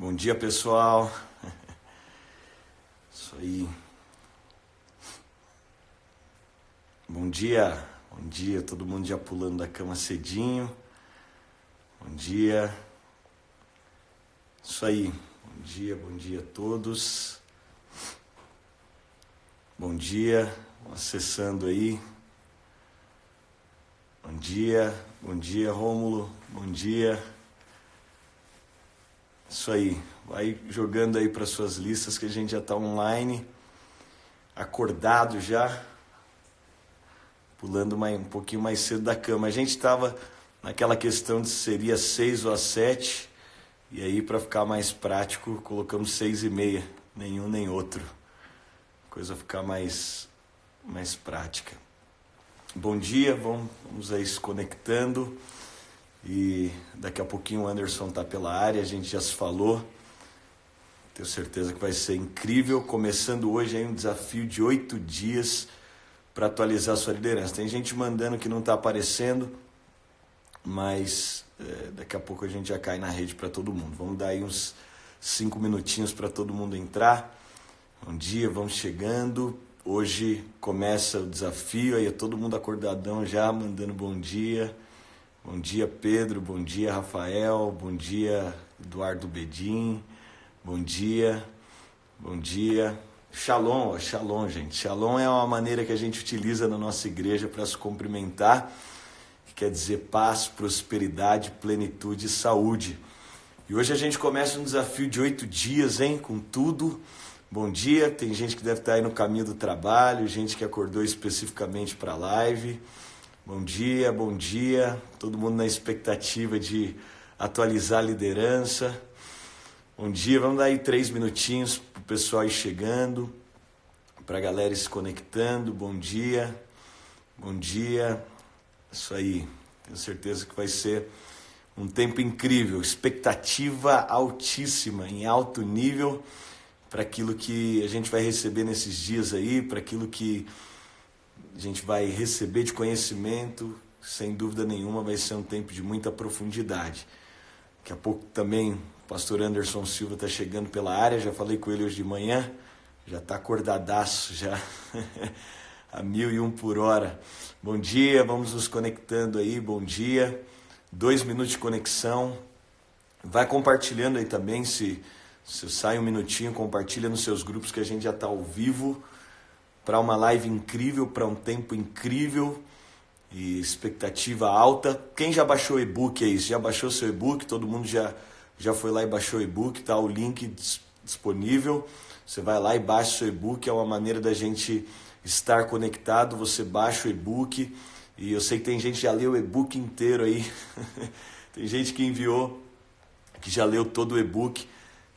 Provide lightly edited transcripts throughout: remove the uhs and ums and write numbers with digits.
Bom dia, pessoal. Isso aí. Bom dia, todo mundo já pulando da cama cedinho. Bom dia. Isso aí. Bom dia a todos. Bom dia, acessando aí. Bom dia, Rômulo. Bom dia. Isso aí, vai jogando aí para suas listas que a gente já está online, acordado já, pulando um pouquinho mais cedo da cama. A gente estava naquela questão de se seria 6 ou às 7, e aí para ficar mais prático colocamos 6:30, nenhum nem outro, coisa ficar mais prática. Bom dia, vamos aí se conectando. E daqui a pouquinho o Anderson tá pela área, a gente já se falou. Tenho certeza que vai ser incrível. Começando hoje aí um desafio de 8 dias para atualizar a sua liderança. Tem gente mandando que não está aparecendo, mas daqui a pouco a gente já cai na rede para todo mundo. Vamos dar aí uns 5 minutinhos para todo mundo entrar. Bom dia, vamos chegando. Hoje começa o desafio, aí é todo mundo acordadão já, mandando bom dia. Bom dia, Pedro. Bom dia, Rafael. Bom dia, Eduardo Bedin. Bom dia. Shalom, gente. Shalom é uma maneira que a gente utiliza na nossa igreja para se cumprimentar, que quer dizer paz, prosperidade, plenitude e saúde. E hoje a gente começa um desafio de 8 dias, hein? Com tudo. Bom dia. Tem gente que deve estar aí no caminho do trabalho, gente que acordou especificamente para a live. Bom dia, todo mundo na expectativa de atualizar a liderança. Bom dia, vamos dar aí 3 minutinhos para o pessoal ir chegando, para a galera ir se conectando. Bom dia, isso aí, tenho certeza que vai ser um tempo incrível, expectativa altíssima, em alto nível, para aquilo que a gente vai receber nesses dias aí, para aquilo que a gente vai receber de conhecimento. Sem dúvida nenhuma vai ser um tempo de muita profundidade. Daqui a pouco também o pastor Anderson Silva está chegando pela área, já falei com ele hoje de manhã, já está acordadaço já, a 1001 por hora. Bom dia, vamos nos conectando aí, bom dia, 2 minutos de conexão, vai compartilhando aí também, se sai um minutinho, compartilha nos seus grupos que a gente já está ao vivo, para uma live incrível, para um tempo incrível e expectativa alta. Quem já baixou o e-book aí? Já baixou seu e-book? Todo mundo já foi lá e baixou o e-book, tá o link disponível. Você vai lá e baixa o seu e-book, é uma maneira da gente estar conectado. Você baixa o e-book e eu sei que tem gente que já leu o e-book inteiro aí. Tem gente que enviou, que já leu todo o e-book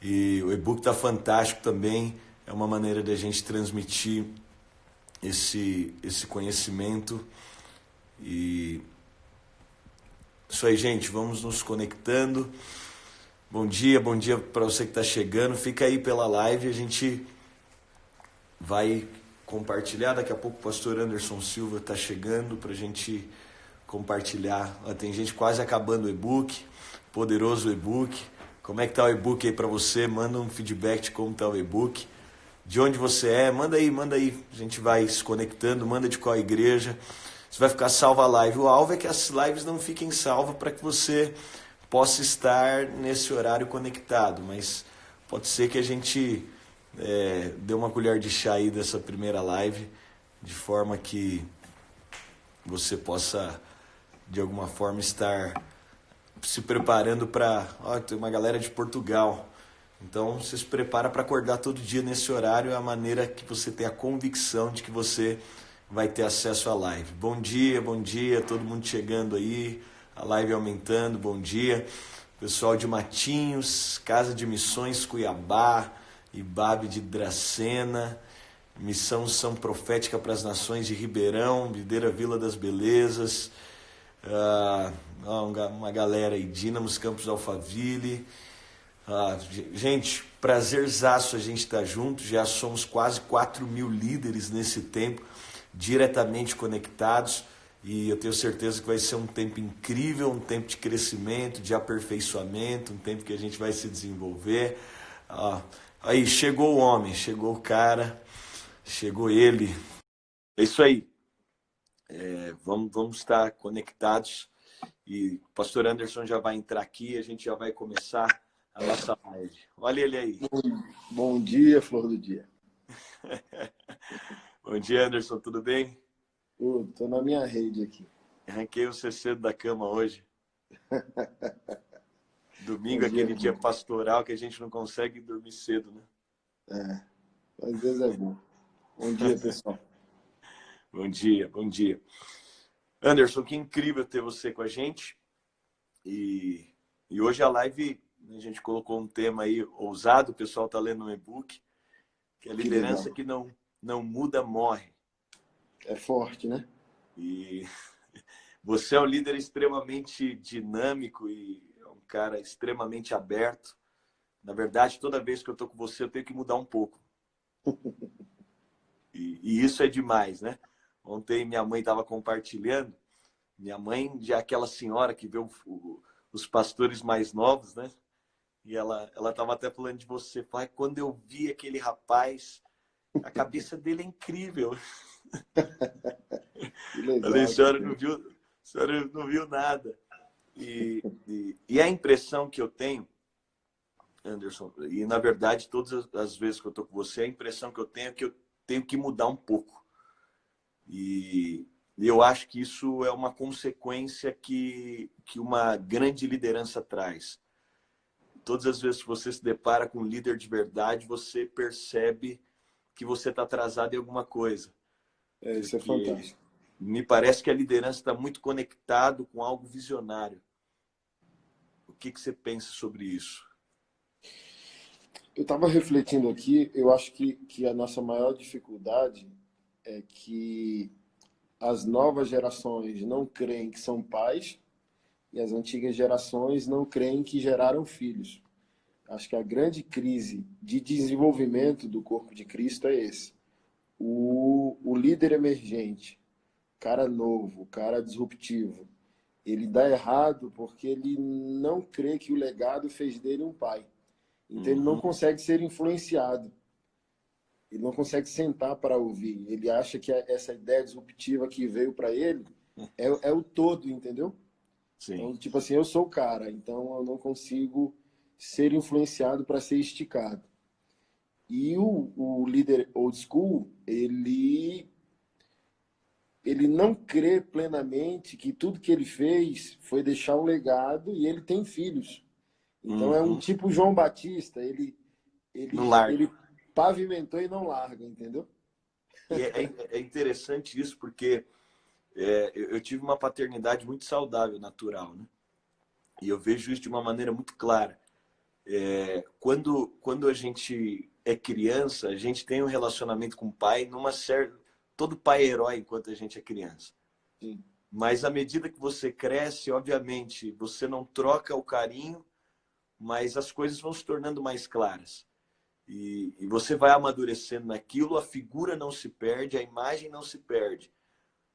e o e-book tá fantástico também. É uma maneira da gente transmitir esse conhecimento. E isso aí, gente, vamos nos conectando. Bom dia para você que está chegando. Fica aí pela live, a gente vai compartilhar. Daqui a pouco o pastor Anderson Silva está chegando para a gente compartilhar. Tem gente quase acabando o e-book, poderoso e-book. Como é que está o e-book aí para você? Manda um feedback de como está o e-book. De onde você é, manda aí, a gente vai se conectando, manda de qual igreja, você vai ficar salva a live. O alvo é que as lives não fiquem salvas para que você possa estar nesse horário conectado, mas pode ser que a gente dê uma colher de chá aí dessa primeira live, de forma que você possa, de alguma forma, estar se preparando para... tem uma galera de Portugal. Então, você se prepara para acordar todo dia nesse horário, é a maneira que você tem a convicção de que você vai ter acesso à live. Bom dia, todo mundo chegando aí, a live aumentando, bom dia. Pessoal de Matinhos, Casa de Missões Cuiabá, Ibabe de Dracena, Missão São Profética para as Nações de Ribeirão, Videira Vila das Belezas, uma galera aí, Dínamos Campos Alphaville. Gente, prazerzaço a gente estar junto, já somos quase 4.000 líderes nesse tempo, diretamente conectados, E eu tenho certeza que vai ser um tempo incrível, um tempo de crescimento, de aperfeiçoamento, um tempo que a gente vai se desenvolver. Ah, aí, chegou o homem, chegou o cara, chegou ele. É isso aí. Vamos estar conectados. E o pastor Anderson já vai entrar aqui, a gente já vai começar a nossa live. Olha ele aí. Bom dia, flor do dia. Bom dia, Anderson, tudo bem? Tô na minha rede aqui. Arranquei você cedo da cama hoje. Domingo é Bom dia, aquele dia irmão. pastoral que a gente não consegue dormir cedo, né? Às vezes é bom. Bom dia, pessoal. Bom dia, bom dia. Anderson, que incrível ter você com a gente. E hoje a live, a gente colocou um tema aí ousado, o pessoal está lendo um e-book, que é a Que legal. liderança que não muda, morre. É forte, né? E você é um líder extremamente dinâmico e é um cara extremamente aberto. Na verdade, toda vez que eu estou com você, eu tenho que mudar um pouco. E isso é demais, né? Ontem minha mãe estava compartilhando. Minha mãe já é aquela senhora que vê os pastores mais novos, né? E ela estava até falando de você. Pai, quando eu vi aquele rapaz, a cabeça dele é incrível. Que legal. Falei, a senhora não viu nada. E a impressão que eu tenho, Anderson, e na verdade todas as vezes que eu estou com você, a impressão que eu tenho é que eu tenho que mudar um pouco. E eu acho que isso é uma consequência que uma grande liderança traz. Todas as vezes que você se depara com um líder de verdade, você percebe que você está atrasado em alguma coisa. Isso é Porque fantástico. me parece que a liderança está muito conectado com algo visionário. O que você pensa sobre isso? Eu estava refletindo aqui, eu acho que a nossa maior dificuldade é que as novas gerações não creem que são pais e as antigas gerações não creem que geraram filhos. Acho que a grande crise de desenvolvimento do corpo de Cristo é esse. O líder emergente, cara novo, cara disruptivo, ele dá errado porque ele não crê que o legado fez dele um pai. Então ele não consegue ser influenciado. Ele não consegue sentar para ouvir. Ele acha que essa ideia disruptiva que veio para ele é o todo, entendeu? Sim. Então, tipo assim, eu sou o cara, então eu não consigo ser influenciado para ser esticado. E o líder old school, ele não crê plenamente que tudo que ele fez foi deixar um legado e ele tem filhos. Então é um tipo João Batista, Não larga. ele pavimentou e não larga, entendeu? E é interessante isso, porque eu tive uma paternidade muito saudável, natural, né? E eu vejo isso de uma maneira muito clara. Quando a gente é criança, a gente tem um relacionamento com o pai numa certa... Todo pai é herói enquanto a gente é criança. Sim. Mas à medida que você cresce, obviamente, você não troca o carinho, mas as coisas vão se tornando mais claras. E você vai amadurecendo naquilo, a figura não se perde, a imagem não se perde.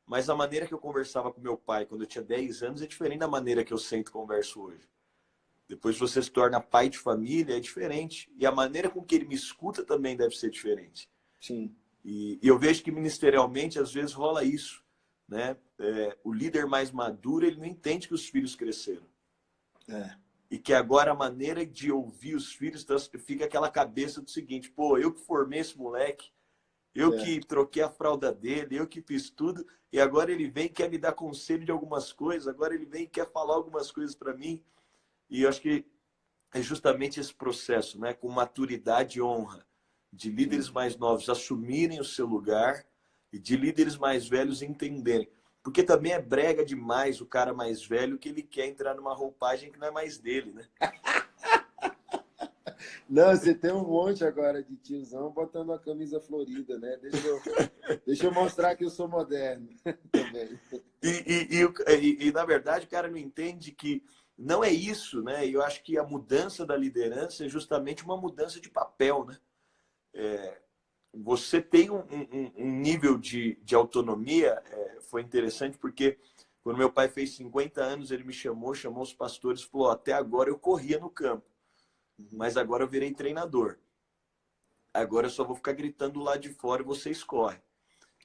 Mas a maneira que eu conversava com meu pai quando eu tinha 10 anos é diferente da maneira que eu sento e converso hoje. Depois que você se torna pai de família, é diferente. E a maneira com que ele me escuta também deve ser diferente. Sim. E eu vejo que ministerialmente, às vezes, rola isso. Né? O líder mais maduro, ele não entende que os filhos cresceram. E que agora a maneira de ouvir os filhos fica aquela cabeça do seguinte: pô, eu que formei esse moleque, eu que troquei a fralda dele, eu que fiz tudo, e agora ele vem e quer me dar conselho de algumas coisas, agora ele vem e quer falar algumas coisas para mim. E eu acho que é justamente esse processo, né, com maturidade e honra, de líderes mais novos assumirem o seu lugar e de líderes mais velhos entenderem. Porque também é brega demais o cara mais velho que ele quer entrar numa roupagem que não é mais dele, né? Não, você tem um monte agora de tiozão botando a camisa florida, né? Deixa eu mostrar que eu sou moderno também. E, na verdade, o cara não entende que não é isso, né? E eu acho que a mudança da liderança é justamente uma mudança de papel, né? você tem um nível de autonomia, foi interessante porque quando meu pai fez 50 anos, ele me chamou os pastores e falou, até agora eu corria no campo, mas agora eu virei treinador. Agora eu só vou ficar gritando lá de fora e vocês correm.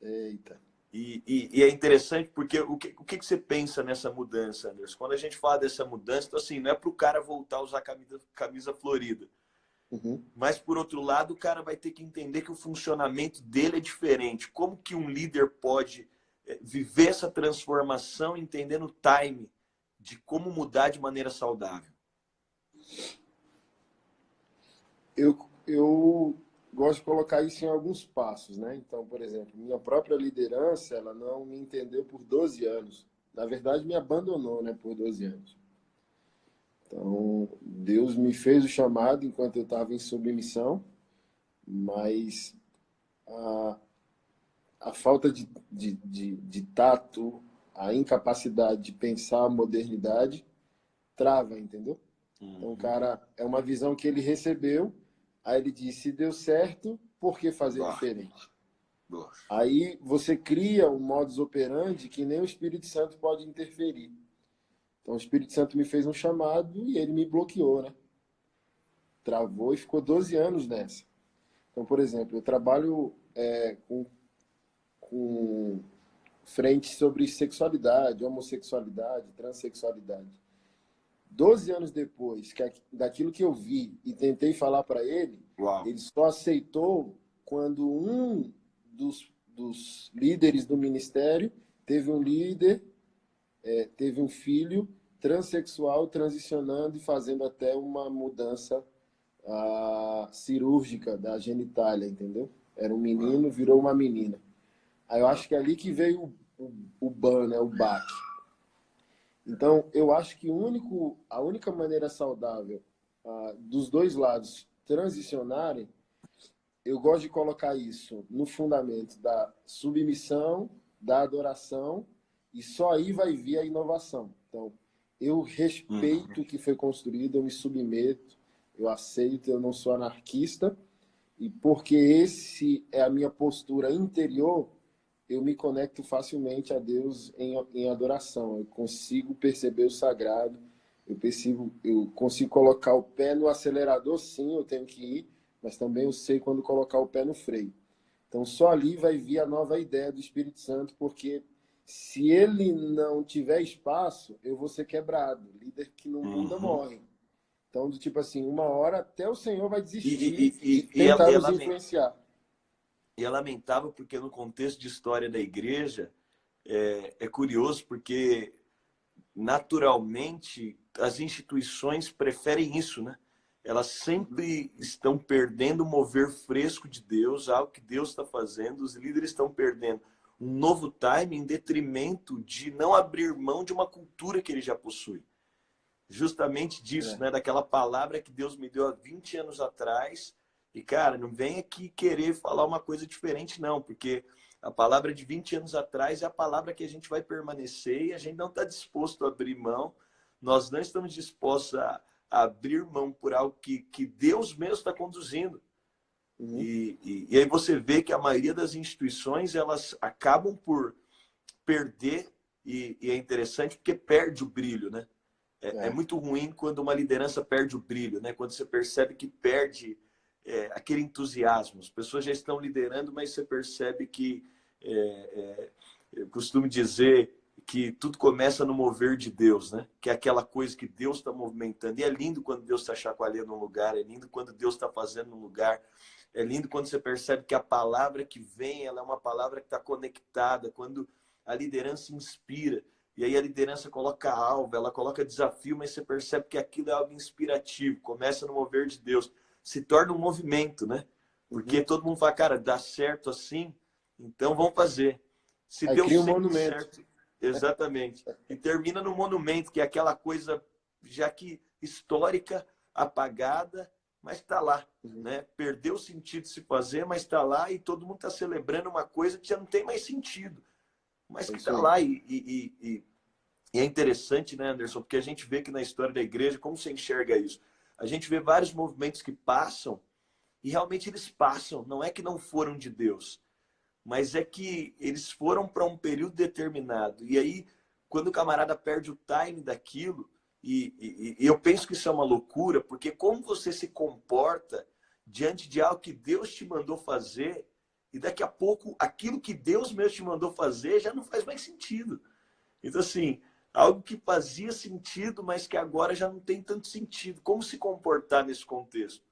Eita. E é interessante porque o que você pensa nessa mudança, Anderson? Quando a gente fala dessa mudança, então, assim, não é para o cara voltar a usar camisa florida. Uhum. Mas, por outro lado, o cara vai ter que entender que o funcionamento dele é diferente. Como que um líder pode viver essa transformação entendendo o time de como mudar de maneira saudável? Eu gosto de colocar isso em alguns passos, né? Então, por exemplo, minha própria liderança, ela não me entendeu por 12 anos. Na verdade, me abandonou, né, por 12 anos. Então, Deus me fez o chamado enquanto eu estava em submissão, mas a, a falta de tato, a incapacidade de pensar a modernidade, trava, entendeu? Então, cara, é uma visão que ele recebeu, aí ele disse, se deu certo, por que fazer diferente? Aí você cria um modus operandi que nem o Espírito Santo pode interferir. Então, o Espírito Santo me fez um chamado e ele me bloqueou, né? Travou e ficou 12 anos nessa. Então, por exemplo, eu trabalho com frente sobre sexualidade, homossexualidade, transexualidade. 12 anos depois daquilo que eu vi e tentei falar para ele, Uau. ele só aceitou quando um dos líderes do ministério teve um líder, teve um filho transexual transicionando e fazendo até uma mudança cirúrgica da genitália, entendeu? Era um menino, virou uma menina. Aí eu acho que é ali que veio o ban, né, o baque. Então, eu acho que a única maneira saudável dos dois lados transicionarem, eu gosto de colocar isso no fundamento da submissão, da adoração, e só aí vai vir a inovação. Então, eu respeito o que foi construído, eu me submeto, eu aceito, eu não sou anarquista, e porque esse é a minha postura interior, eu me conecto facilmente a Deus em adoração. Eu consigo perceber o sagrado, eu consigo colocar o pé no acelerador, sim, eu tenho que ir, mas também eu sei quando colocar o pé no freio. Então, só ali vai vir a nova ideia do Espírito Santo, porque se ele não tiver espaço, eu vou ser quebrado. Líder que não muda morre. Então, do tipo assim, uma hora até o Senhor vai desistir de tentar nos influenciar. E é lamentável porque no contexto de história da igreja, é curioso porque naturalmente as instituições preferem isso, né? Elas sempre estão perdendo o mover fresco de Deus, algo que Deus está fazendo, os líderes estão perdendo um novo time em detrimento de não abrir mão de uma cultura que ele já possui. Justamente disso, né? Daquela palavra que Deus me deu há 20 anos atrás. E, cara, não vem aqui querer falar uma coisa diferente, não, porque a palavra de 20 anos atrás é a palavra que a gente vai permanecer e a gente não está disposto a abrir mão. Nós não estamos dispostos a abrir mão por algo que Deus mesmo está conduzindo. E aí você vê que a maioria das instituições, elas acabam por perder, e é interessante porque perde o brilho, né? É muito ruim quando uma liderança perde o brilho, né? Quando você percebe que perde aquele entusiasmo. As pessoas já estão liderando, mas você percebe que eu costumo dizer que tudo começa no mover de Deus, né? Que é aquela coisa que Deus está movimentando. E é lindo quando Deus está chacoalhando um lugar, é lindo quando Deus está fazendo um lugar, é lindo quando você percebe que a palavra que vem, ela é uma palavra que está conectada, quando a liderança inspira. E aí a liderança coloca alvo, ela coloca desafio, mas você percebe que aquilo é algo inspirativo, começa no mover de Deus, se torna um movimento, né? Porque todo mundo fala, cara, dá certo assim, então vamos fazer. Se Aí deu cria um sempre monumento. certo, exatamente. E termina no monumento, que é aquela coisa já que histórica, apagada, mas está lá, né? Perdeu o sentido de se fazer, mas está lá e todo mundo está celebrando uma coisa que já não tem mais sentido, mas que está lá e é interessante, né, Anderson? Porque a gente vê que na história da igreja, como você enxerga isso? A gente vê vários movimentos que passam e realmente eles passam. Não é que não foram de Deus, mas é que eles foram para um período determinado. E aí, quando o camarada perde o time daquilo, e eu penso que isso é uma loucura, porque como você se comporta diante de algo que Deus te mandou fazer, e daqui a pouco aquilo que Deus mesmo te mandou fazer já não faz mais sentido. Então, assim, algo que fazia sentido, mas que agora já não tem tanto sentido. Como se comportar nesse contexto?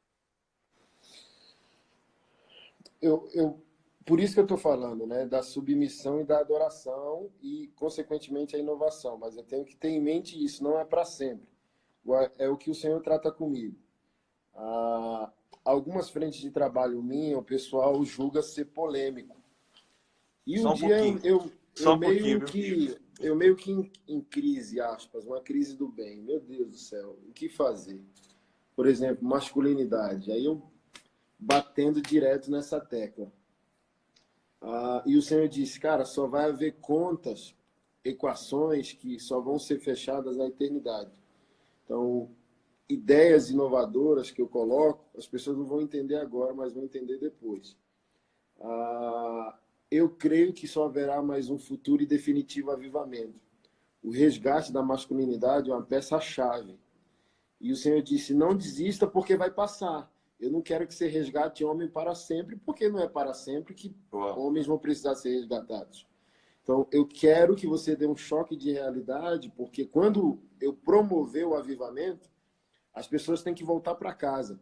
Eu, por isso que eu estou falando, né, da submissão e da adoração e, consequentemente, a inovação. Mas eu tenho que ter em mente isso, não é para sempre. É o que o Senhor trata comigo. Ah, algumas frentes de trabalho minha, o pessoal julga ser polêmico. E um Só um dia pouquinho. eu Só um pouquinho, viu? meio que em crise, aspas, uma crise do bem. Meu Deus do céu, o que fazer? Por exemplo, masculinidade. Aí eu batendo direto nessa tecla. E o Senhor disse, cara, só vai haver contas, equações que só vão ser fechadas na eternidade. Então, ideias inovadoras que eu coloco, as pessoas não vão entender agora, mas vão entender depois. Eu creio que só haverá mais um futuro e definitivo avivamento. O resgate da masculinidade é uma peça-chave. E o Senhor disse, não desista porque vai passar. Eu não quero que você resgate homem para sempre, porque não é para sempre que homens vão precisar ser resgatados. Então, eu quero que você dê um choque de realidade, porque quando eu promover o avivamento, as pessoas têm que voltar para casa.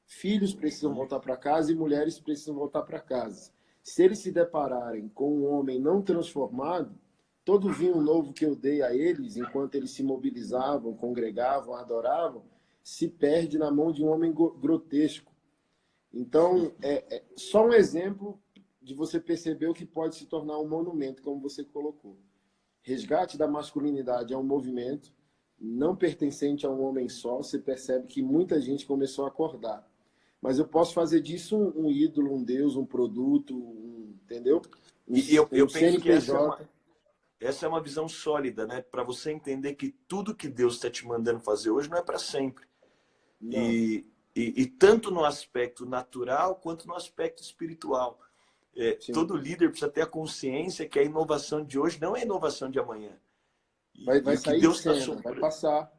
Filhos precisam voltar para casa e mulheres precisam voltar para casa. Se eles se depararem com um homem não transformado, todo vinho novo que eu dei a eles, enquanto eles se mobilizavam, congregavam, adoravam, se perde na mão de um homem grotesco. Então, é só um exemplo de você perceber o que pode se tornar um monumento, como você colocou. Resgate da masculinidade é um movimento não pertencente a um homem só. Você percebe que muita gente começou a acordar. Mas eu posso fazer disso um ídolo, um Deus, um produto, entendeu? E eu penso que CNPJ. essa é uma visão sólida, né? Para você entender que tudo que Deus está te mandando fazer hoje não é para sempre. Não. E tanto no aspecto natural quanto no aspecto espiritual. Todo líder precisa ter a consciência que a inovação de hoje não é a inovação de amanhã. Vai O que sair de Deus está cena, vai passar.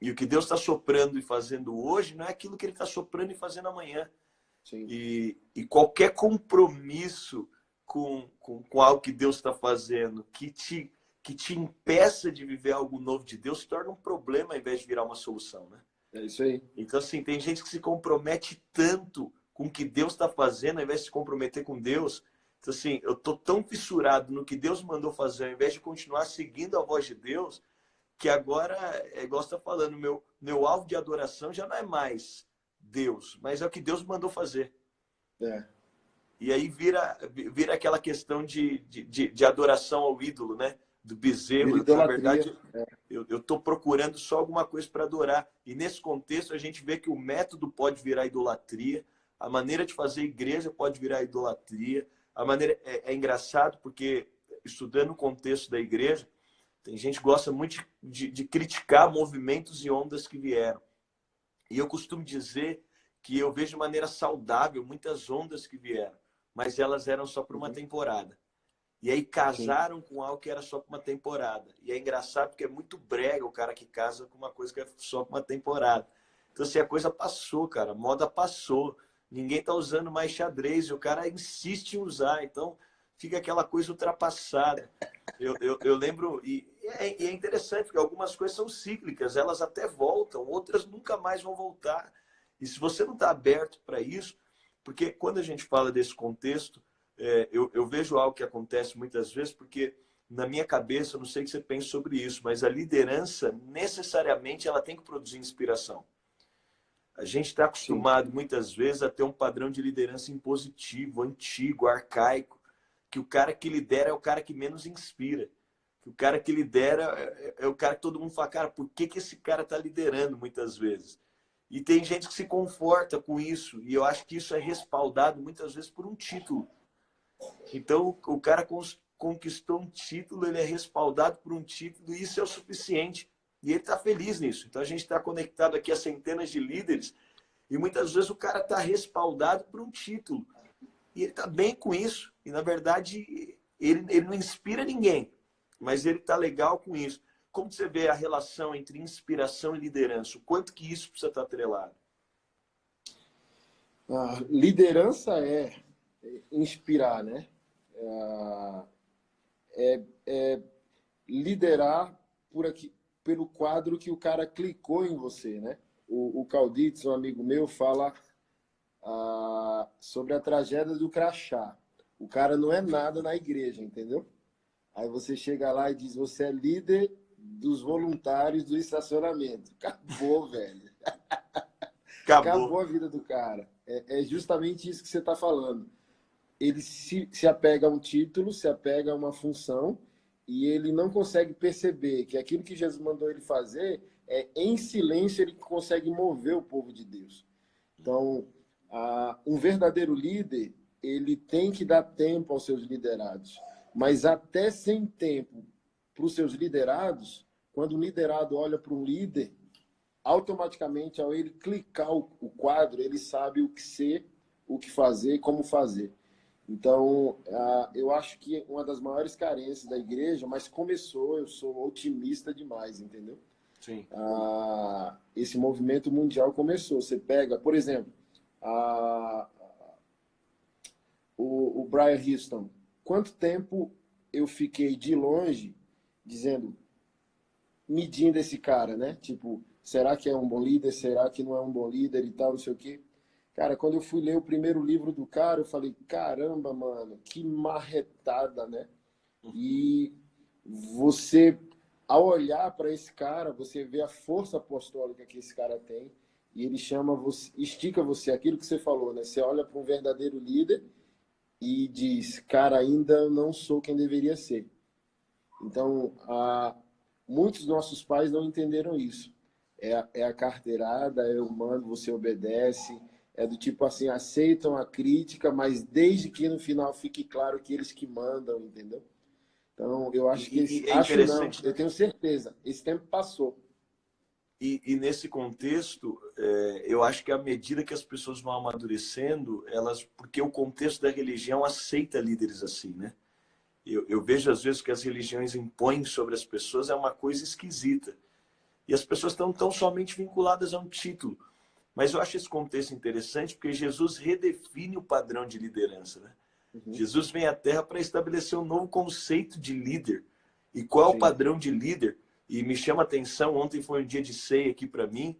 E o que Deus está soprando e fazendo hoje não é aquilo que Ele está soprando e fazendo amanhã. Sim. E qualquer compromisso com algo que Deus está fazendo que te impeça de viver algo novo de Deus se torna um problema ao invés de virar uma solução, né? É isso aí. Então, assim, tem gente que se compromete tanto com o que Deus está fazendo ao invés de se comprometer com Deus. Então, assim, eu tô tão fissurado no que Deus mandou fazer ao invés de continuar seguindo a voz de Deus, que agora, é igual você está falando, meu alvo de adoração já não é mais Deus, mas é o que Deus mandou fazer. É. E aí vira aquela questão de adoração ao ídolo, né? Do bezerro. Na verdade, eu estou procurando só alguma coisa para adorar. E nesse contexto, a gente vê que o método pode virar idolatria, a maneira de fazer igreja pode virar idolatria. A maneira é engraçado, porque estudando o contexto da igreja, tem gente que gosta muito de criticar movimentos e ondas que vieram. E eu costumo dizer que eu vejo de maneira saudável muitas ondas que vieram, mas elas eram só por uma temporada. E aí casaram com algo que era só por uma temporada. E é engraçado porque é muito brega o cara que casa com uma coisa que é só por uma temporada. Então, assim, a coisa passou, cara. A moda passou. Ninguém tá usando mais xadrez e o cara insiste em usar. Então, fica aquela coisa ultrapassada. Eu lembro, e é interessante, porque algumas coisas são cíclicas, elas até voltam, outras nunca mais vão voltar. E se você não está aberto para isso, porque quando a gente fala desse contexto, eu vejo algo que acontece muitas vezes, porque na minha cabeça, eu não sei o que você pensa sobre isso, mas a liderança, necessariamente, ela tem que produzir inspiração. A gente está acostumado, muitas vezes, a ter um padrão de liderança impositivo, antigo, arcaico, que o cara que lidera é o cara que menos inspira. Que o cara que lidera é o cara que todo mundo fala, cara, por que esse cara está liderando muitas vezes? E tem gente que se conforta com isso, e eu acho que isso é respaldado muitas vezes por um título. Então, o cara conquistou um título, ele é respaldado por um título, e isso é o suficiente. E ele está feliz nisso. Então, a gente está conectado aqui a centenas de líderes, E muitas vezes o cara está respaldado por um título. E ele está bem com isso. E, na verdade, ele não inspira ninguém. Mas ele está legal com isso. Como você vê a relação entre inspiração e liderança? O quanto que isso precisa estar atrelado? A liderança é inspirar, né? É liderar pelo quadro que o cara clicou em você, né? O Calditz, um amigo meu, fala sobre a tragédia do crachá. O cara não é nada na igreja, entendeu? Aí você chega lá e diz, você é líder dos voluntários do estacionamento. Acabou, velho. Acabou Acabou. a vida do cara. É justamente isso que você está falando. Ele se apega a um título, se apega a uma função, e ele não consegue perceber que aquilo que Jesus mandou ele fazer em silêncio ele consegue mover o povo de Deus. Então, um verdadeiro líder, ele tem que dar tempo aos seus liderados. Mas até sem tempo para os seus liderados, quando o liderado olha para um líder, automaticamente, ao ele clicar o quadro, ele sabe o que ser, o que fazer, como fazer. Então, eu acho que uma das maiores carências da igreja, mas começou, eu sou otimista demais, entendeu? Sim. Esse movimento mundial começou. Você pega, por exemplo, o Brian Houston. Quanto tempo eu fiquei de longe dizendo, medindo esse cara, né? Tipo, será que é um bom líder? Será que não é um bom líder e tal, não sei o quê? Cara, quando eu fui ler o primeiro livro do cara, eu falei, caramba, mano, que marretada, né? E você, ao olhar para esse cara, você vê a força apostólica que esse cara tem e ele chama você, estica você, aquilo que você falou, né? Você olha para um verdadeiro líder e diz, cara, ainda não sou quem deveria ser. Então, muitos dos nossos pais não entenderam isso. É a carteirada, é o mando, você obedece, é do tipo assim, aceitam a crítica, mas desde que no final fique claro que eles que mandam, entendeu? Então, eu acho que E é acho não, interessante, eu né? tenho certeza, esse tempo passou. E nesse contexto, eu acho que à medida que as pessoas vão amadurecendo, porque o contexto da religião aceita líderes assim, né? Eu vejo às vezes que as religiões impõem sobre as pessoas é uma coisa esquisita. E as pessoas estão tão somente vinculadas a um título. Mas eu acho esse contexto interessante porque Jesus redefine o padrão de liderança, né? Uhum. Jesus vem à Terra para estabelecer um novo conceito de líder. E qual é o Sim. padrão de líder? E me chama a atenção, ontem foi um dia de ceia aqui para mim,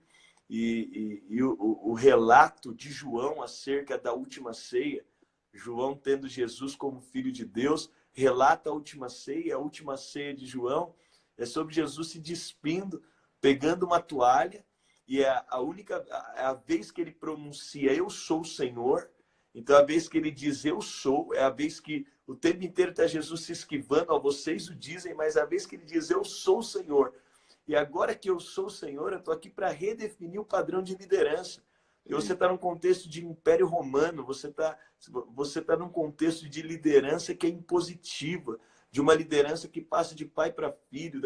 e o relato de João acerca da última ceia, João tendo Jesus como filho de Deus, relata a última ceia de João, é sobre Jesus se despindo, pegando uma toalha, e é a vez que ele pronuncia, eu sou o Senhor. Então, a vez que ele diz eu sou, é a vez que o tempo inteiro está Jesus se esquivando, ó, vocês o dizem, mas a vez que ele diz eu sou o Senhor. E agora que eu sou o Senhor, eu estou aqui para redefinir o padrão de liderança. E você está num contexto de Império Romano, você tá num contexto de liderança que é impositiva, de uma liderança que passa de pai para filho,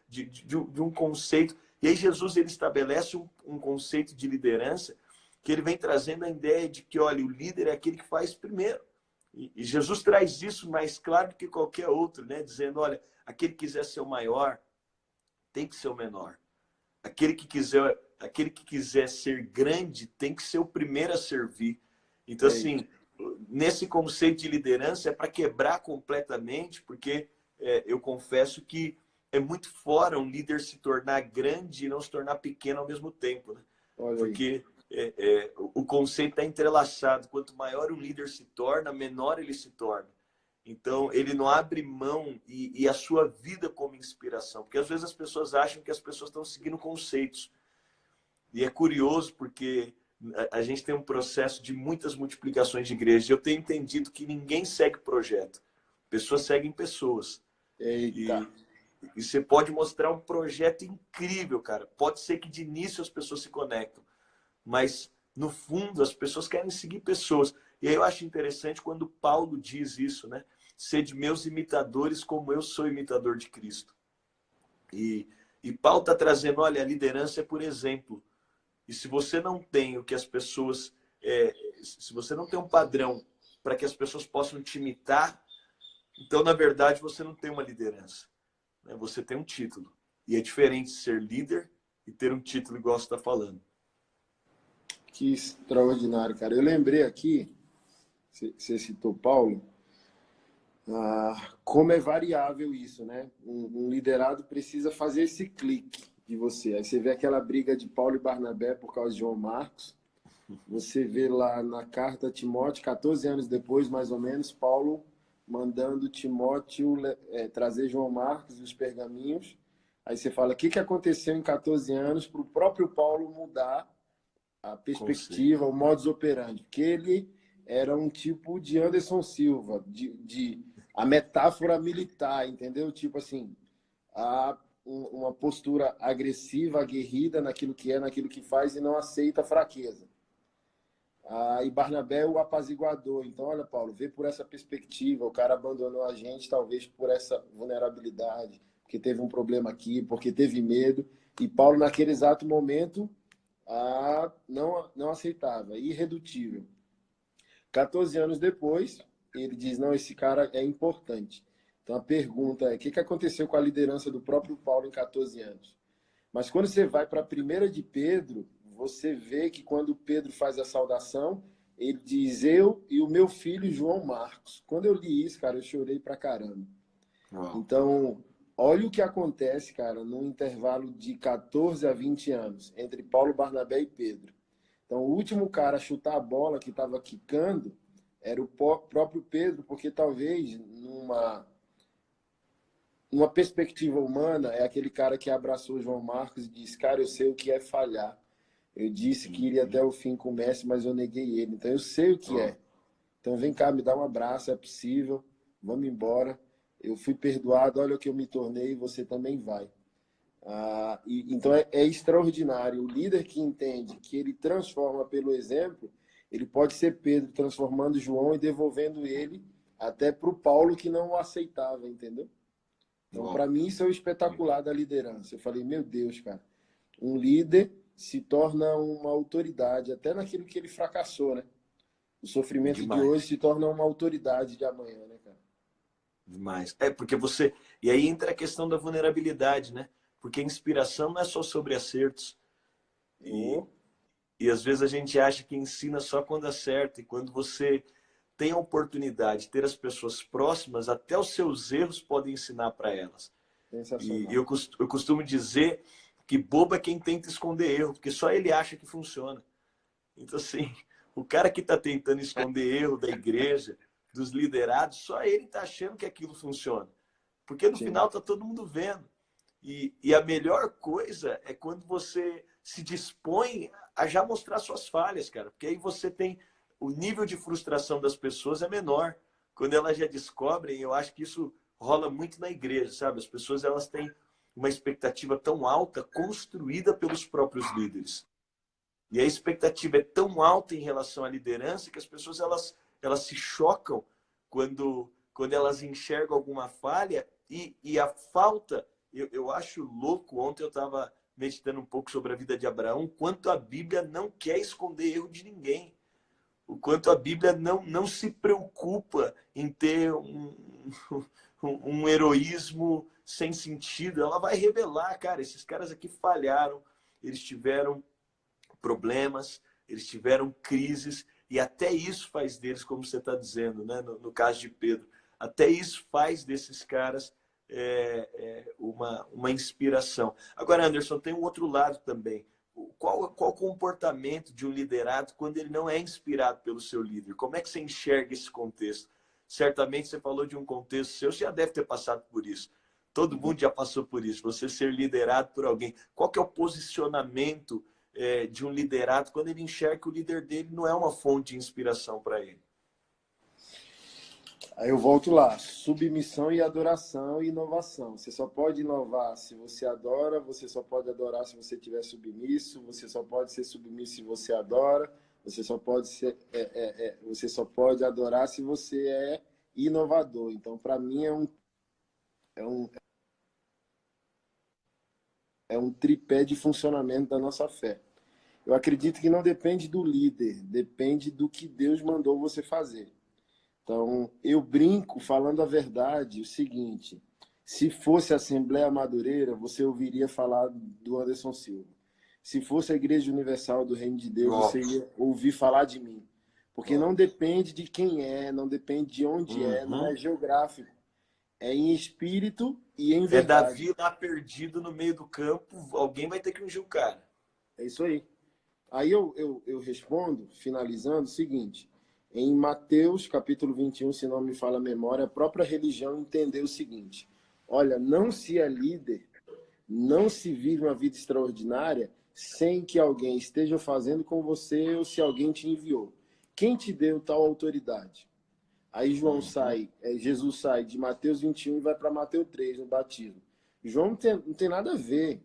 de um conceito. E aí Jesus ele estabelece um conceito de liderança que ele vem trazendo a ideia de que, olha, o líder é aquele que faz primeiro. E Jesus traz isso mais claro do que qualquer outro, né? Dizendo, olha, aquele que quiser ser o maior, tem que ser o menor. Aquele que quiser ser grande, tem que ser o primeiro a servir. Então, Eita. assim, nesse conceito de liderança é para quebrar completamente, porque eu confesso que é muito fora um líder se tornar grande e não se tornar pequeno ao mesmo tempo, né? Olha aí. Porque o conceito está entrelaçado. Quanto maior o líder se torna, menor ele se torna. Então, ele não abre mão e a sua vida como inspiração. Porque às vezes as pessoas acham que as pessoas estão seguindo conceitos. E é curioso porque a gente tem um processo de muitas multiplicações de igrejas. Eu tenho entendido que ninguém segue projeto. Pessoas seguem pessoas. Eita. E você pode mostrar um projeto incrível, cara. Pode ser que de início as pessoas se conectam. Mas, no fundo, as pessoas querem seguir pessoas. E aí eu acho interessante quando Paulo diz isso, né? Sede meus imitadores como eu sou imitador de Cristo. E Paulo está trazendo, olha, a liderança é por exemplo. E se você não tem o que as pessoas... se você não tem um padrão para que as pessoas possam te imitar, então, na verdade, você não tem uma liderança, né? Você tem um título. E é diferente ser líder e ter um título igual você está falando. Que extraordinário, cara. Eu lembrei aqui, você citou Paulo, como é variável isso, né? Um liderado precisa fazer esse clique de você. Aí você vê aquela briga de Paulo e Barnabé por causa de João Marcos. Você vê lá na carta a Timóteo, 14 anos depois, mais ou menos, Paulo mandando Timóteo trazer João Marcos e os pergaminhos. Aí você fala, o que aconteceu em 14 anos para o próprio Paulo mudar a Conceito. perspectiva, o modus operandi? Porque ele era um tipo de Anderson Silva, a metáfora militar, entendeu? Tipo assim, uma postura agressiva, aguerrida naquilo que é, naquilo que faz e não aceita fraqueza. E Barnabé é o apaziguador. Então, olha, Paulo, vê por essa perspectiva. O cara abandonou a gente, talvez por essa vulnerabilidade, porque teve um problema aqui, porque teve medo. E Paulo, naquele exato momento, não aceitava, irredutível. 14 anos depois, ele diz: não, esse cara é importante. Então, a pergunta é: o que aconteceu com a liderança do próprio Paulo em 14 anos? Mas quando você vai para a primeira de Pedro, você vê que quando Pedro faz a saudação, ele diz: eu e o meu filho João Marcos. Quando eu li isso, cara, eu chorei pra caramba. Uau. Então, olha o que acontece, cara, num intervalo de 14 a 20 anos, entre Paulo, Barnabé e Pedro. Então, o último cara a chutar a bola que estava quicando era o próprio Pedro, porque talvez numa perspectiva humana, é aquele cara que abraçou João Marcos e disse: cara, eu sei o que é falhar. Eu disse que iria até o fim com o Messi, mas eu neguei ele. Então eu sei o que Uau. é. Então vem cá, me dá um abraço, é possível. Vamos embora. Eu fui perdoado, olha o que eu me tornei, você também vai. Então é extraordinário. O líder que entende que ele transforma pelo exemplo, ele pode ser Pedro transformando João e devolvendo ele até para o Paulo que não o aceitava, entendeu? Então, para Uau. mim, isso é o espetacular da liderança. Eu falei, meu Deus, cara, um líder se torna uma autoridade, até naquilo que ele fracassou, né? O sofrimento de hoje Demais. se torna uma autoridade de amanhã, né, cara? Demais. Porque você. E aí entra a questão da vulnerabilidade, né? Porque a inspiração não é só sobre acertos. E, Oh, e às vezes a gente acha que ensina só quando acerta. E quando você tem a oportunidade de ter as pessoas próximas, até os seus erros podem ensinar para elas. E sensacional. eu costumo dizer que bobo é quem tenta esconder erro, porque só ele acha que funciona. Então, assim, o cara que está tentando esconder erro da igreja, dos liderados, só ele está achando que aquilo funciona. Porque no Sim. final está todo mundo vendo. E a melhor coisa é quando você se dispõe a já mostrar suas falhas, cara. Porque aí você tem. O nível de frustração das pessoas é menor. Quando elas já descobrem, eu acho que isso rola muito na igreja, sabe? As pessoas elas têm uma expectativa tão alta construída pelos próprios líderes. E a expectativa é tão alta em relação à liderança que as pessoas elas se chocam quando elas enxergam alguma falha e a falta. Eu acho louco. Ontem eu estava meditando um pouco sobre a vida de Abraão, quanto a Bíblia não quer esconder erro de ninguém. O quanto a Bíblia não se preocupa em ter um heroísmo sem sentido. Ela vai revelar, cara, esses caras aqui falharam, eles tiveram problemas, eles tiveram crises, e até isso faz deles, como você está dizendo, né? No caso de Pedro, até isso faz desses caras uma inspiração. Agora, Anderson, tem um outro lado também. Qual o comportamento de um liderado quando ele não é inspirado pelo seu líder? Como é que você enxerga esse contexto? Certamente você falou de um contexto seu, você já deve ter passado por isso. Todo mundo já passou por isso, você ser liderado por alguém. Qual que é o posicionamento de um liderado quando ele enxerga que o líder dele não é uma fonte de inspiração para ele? Aí eu volto lá, submissão e adoração e inovação. Você só pode inovar se você adora, você só pode adorar se você estiver submisso, você só pode ser submisso se você adora, você só pode ser, você só pode adorar se você é inovador. Então, para mim, é um, é um tripé de funcionamento da nossa fé. Eu acredito que não depende do líder, depende do que Deus mandou você fazer. Então, eu brinco falando a verdade, o seguinte: se fosse a Assembleia Madureira, você ouviria falar do Anderson Silva. Se fosse a Igreja Universal do Reino de Deus, você ia ouvir falar de mim. Porque não depende de quem é, não depende de onde é, não é geográfico. É em espírito e em É verdade. Davi lá perdido no meio do campo, alguém vai ter que ungir o cara. É isso aí. Aí eu respondo, finalizando, o seguinte: em Mateus capítulo 21, se não me falha a memória, a própria religião entendeu o seguinte: olha, não se é líder, não se vive uma vida extraordinária sem que alguém esteja fazendo com você ou se alguém te enviou. Quem te deu tal autoridade? Aí Jesus sai de Mateus 21 e vai para Mateus 3, no batismo. João não tem nada a ver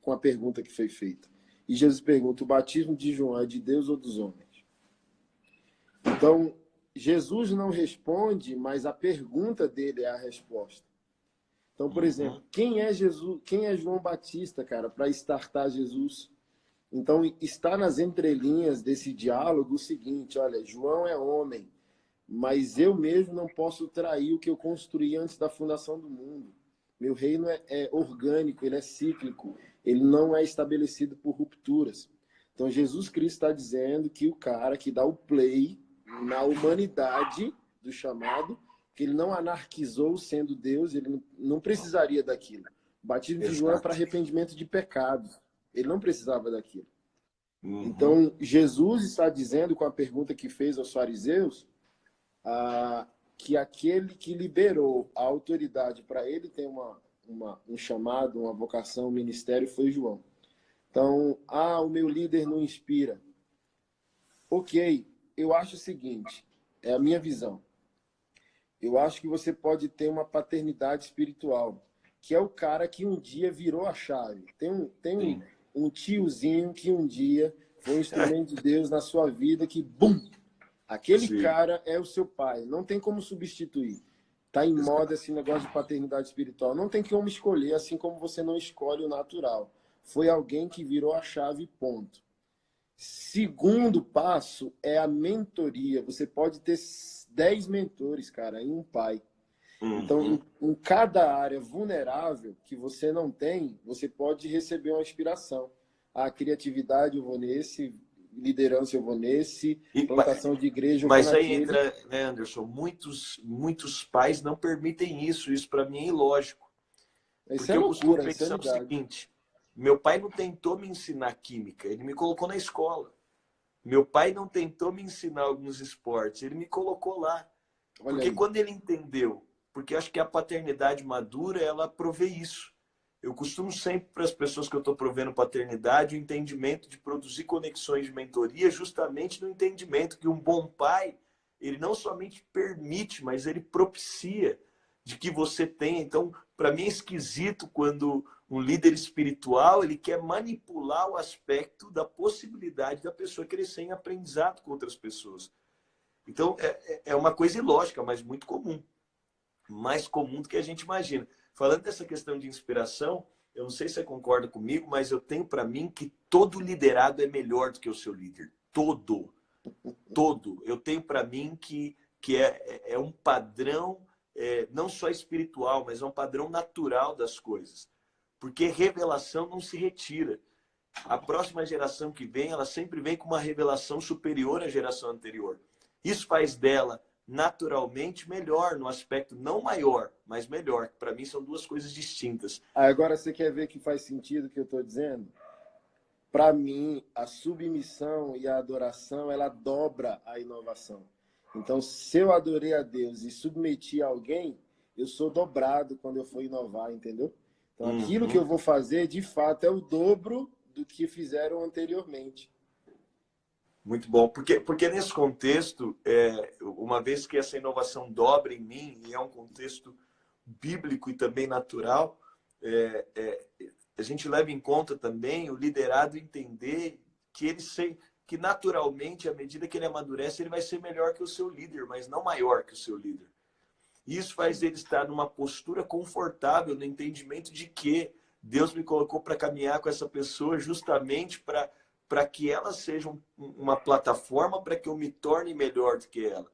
com a pergunta que foi feita. E Jesus pergunta: o batismo de João é de Deus ou dos homens? Então, Jesus não responde, mas a pergunta dele é a resposta. Então, por exemplo, quem é Jesus? Quem é João Batista, cara, para startar Jesus? Então, está nas entrelinhas desse diálogo o seguinte: olha, João é homem, mas eu mesmo não posso trair o que eu construí antes da fundação do mundo. Meu reino é orgânico, ele é cíclico, ele não é estabelecido por rupturas. Então, Jesus Cristo está dizendo que o cara que dá o play na humanidade do chamado, que ele não anarquizou sendo Deus, ele não precisaria daquilo. O batismo de João é para arrependimento de pecados. Ele não precisava daquilo. Então, Jesus está dizendo, com a pergunta que fez aos fariseus, que aquele que liberou a autoridade para ele ter um chamado, uma vocação, um ministério foi João. Então, o meu líder não inspira. Ok, eu acho o seguinte, é a minha visão. Eu acho que você pode ter uma paternidade espiritual, que é o cara que um dia virou a chave. Tem um tiozinho que um dia foi um instrumento de Deus na sua vida que, bum! Aquele cara é o seu pai. Não tem como substituir. Tá em moda esse negócio de paternidade espiritual. Não tem como escolher, assim como você não escolhe o natural. Foi alguém que virou a chave, ponto. Segundo passo é a mentoria. Você pode ter 10 mentores, cara, em um pai. Então, em cada área vulnerável que você não tem, você pode receber uma inspiração. A criatividade, eu vou nesse, liderança, eu vou nesse, plantação de igreja, eu vou naquele. Mas aí entra, né, Anderson, muitos pais não permitem isso. Isso para mim é ilógico. Isso Porque é eu costumo loucura, pensar o insanidade. seguinte: meu pai não tentou me ensinar química, ele me colocou na escola. Meu pai não tentou me ensinar alguns esportes, ele me colocou lá. Olha Porque aí. quando ele entendeu, porque acho que a paternidade madura, ela provê isso. Eu costumo sempre, para as pessoas que eu estou provendo paternidade, o entendimento de produzir conexões de mentoria, justamente no entendimento que um bom pai, ele não somente permite, mas ele propicia de que você tenha. Então, para mim é esquisito quando um líder espiritual ele quer manipular o aspecto da possibilidade da pessoa crescer em aprendizado com outras pessoas. Então, é uma coisa ilógica, mas muito comum. Mais comum do que a gente imagina. Falando dessa questão de inspiração, eu não sei se você concorda comigo, mas eu tenho para mim que todo liderado é melhor do que o seu líder. Todo. Todo. Eu tenho para mim que é um padrão, não só espiritual, mas é um padrão natural das coisas. Porque revelação não se retira. A próxima geração que vem, ela sempre vem com uma revelação superior à geração anterior. Isso faz dela naturalmente melhor, no aspecto não maior, mas melhor. Para mim são duas coisas distintas. Agora você quer ver que faz sentido o que eu estou dizendo? Para mim, a submissão e a adoração, ela dobra a inovação. Então, se eu adorei a Deus e submeti a alguém, eu sou dobrado quando eu for inovar, entendeu? Então, aquilo que eu vou fazer, de fato, é o dobro do que fizeram anteriormente. Muito bom, porque nesse contexto, uma vez que essa inovação dobra em mim, e é um contexto bíblico e também natural, a gente leva em conta também o liderado entender que naturalmente, à medida que ele amadurece, ele vai ser melhor que o seu líder, mas não maior que o seu líder. Isso faz ele estar numa postura confortável no entendimento de que Deus me colocou para caminhar com essa pessoa justamente para para que ela seja uma plataforma para que eu me torne melhor do que ela.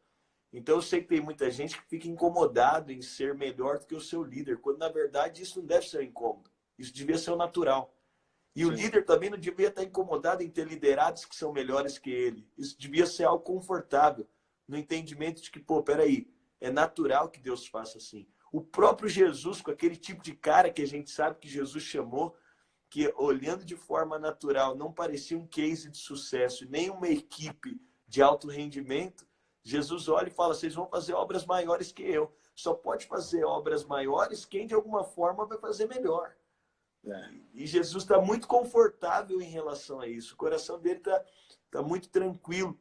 Então eu sei que tem muita gente que fica incomodado em ser melhor do que o seu líder, quando na verdade isso não deve ser um incômodo. Isso devia ser o natural. E o líder também não devia estar incomodado em ter liderados que são melhores que ele. Isso devia ser algo confortável, no entendimento de que, pô, peraí, é natural que Deus faça assim. O próprio Jesus, com aquele tipo de cara que a gente sabe que Jesus chamou, que olhando de forma natural não parecia um case de sucesso, nem uma equipe de alto rendimento, Jesus olha e fala, vocês vão fazer obras maiores que eu. Só pode fazer obras maiores quem de alguma forma vai fazer melhor. E Jesus está muito confortável em relação a isso. O coração dele está muito tranquilo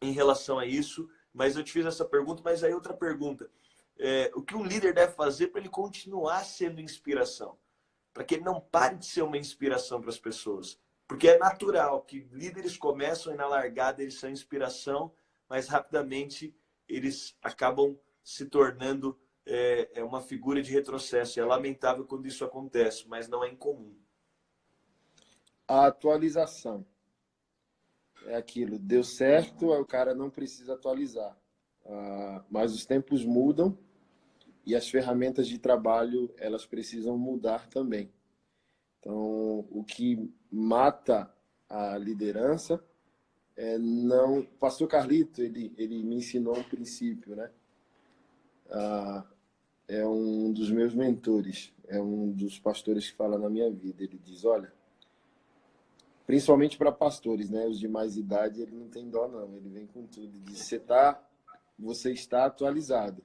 em relação a isso. Mas eu te fiz essa pergunta, mas aí outra pergunta. O que um líder deve fazer para ele continuar sendo inspiração? Para que ele não pare de ser uma inspiração para as pessoas. Porque é natural que líderes começam e na largada eles são inspiração, mas rapidamente eles acabam se tornando uma figura de retrocesso. É lamentável quando isso acontece, mas não é incomum. A atualização. É aquilo, deu certo, o cara não precisa atualizar. Mas os tempos mudam e as ferramentas de trabalho, elas precisam mudar também. Então, o que mata a liderança não... O pastor Carlito, ele me ensinou um princípio, né? É um dos meus mentores, é um dos pastores que fala na minha vida. Ele diz, olha, principalmente para pastores, né? Os de mais idade, ele não tem dó, não. Ele vem com tudo. Ele diz, você está atualizado.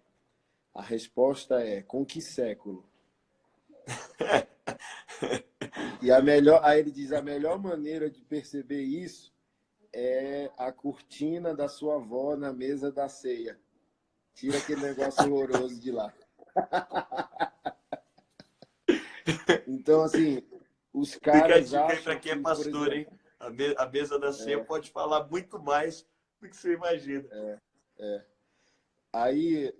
A resposta é, com que século? Aí ele diz, a melhor maneira de perceber isso é a cortina da sua avó na mesa da ceia. Tira aquele negócio horroroso de lá. Então, assim, os caras Fica a dica aí para acham quem é que, por pastor, hein? exemplo... A mesa da ceia pode falar muito mais do que você imagina. Aí,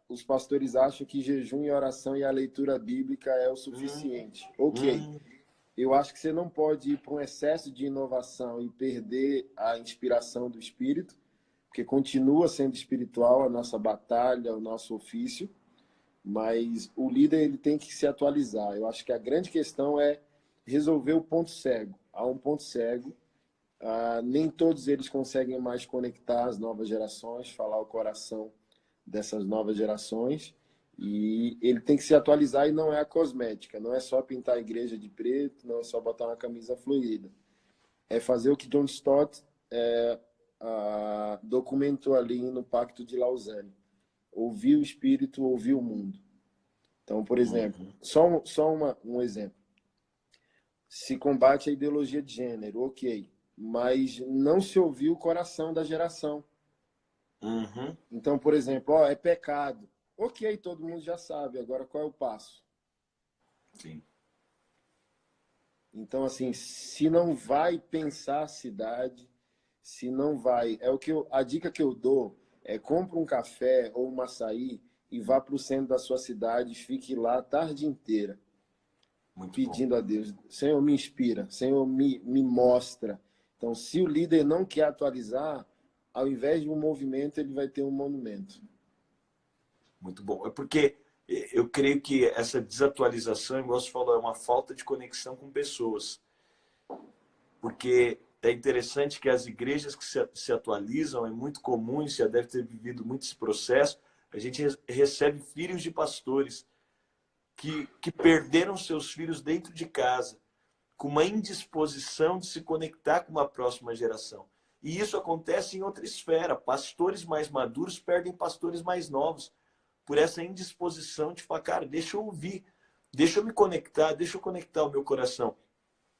os pastores acham que jejum e oração e a leitura bíblica é o suficiente. Ok. Eu acho que você não pode ir para um excesso de inovação e perder a inspiração do Espírito, porque continua sendo espiritual a nossa batalha, o nosso ofício, mas o líder ele tem que se atualizar. Eu acho que a grande questão é resolver o ponto cego. Há um ponto cego, nem todos eles conseguem mais conectar as novas gerações, falar o coração dessas novas gerações, e ele tem que se atualizar e não é a cosmética, não é só pintar a igreja de preto, não é só botar uma camisa florida. É fazer o que John Stott documentou ali no Pacto de Lausanne. Ouvir o espírito, ouvir o mundo. Então, por exemplo, um exemplo. Se combate a ideologia de gênero, ok, mas não se ouviu o coração da geração. Então, por exemplo, é pecado. Ok, todo mundo já sabe. Agora, qual é o passo? Sim. Então, assim, se não vai pensar a cidade, se não vai... A dica que eu dou é compra um café ou um açaí e vá para o centro da sua cidade, fique lá a tarde inteira, pedindo a Deus, Senhor, me inspira, Senhor, me mostra. Então, se o líder não quer atualizar, ao invés de um movimento, ele vai ter um monumento. Muito bom. É porque eu creio que essa desatualização, igual você falou, é uma falta de conexão com pessoas. Porque é interessante que as igrejas que se atualizam, é muito comum, e você já deve ter vivido muito esse processo, a gente recebe filhos de pastores que perderam seus filhos dentro de casa, com uma indisposição de se conectar com uma próxima geração. E isso acontece em outra esfera. Pastores mais maduros perdem pastores mais novos por essa indisposição de falar, cara, deixa eu ouvir, deixa eu me conectar, deixa eu conectar o meu coração.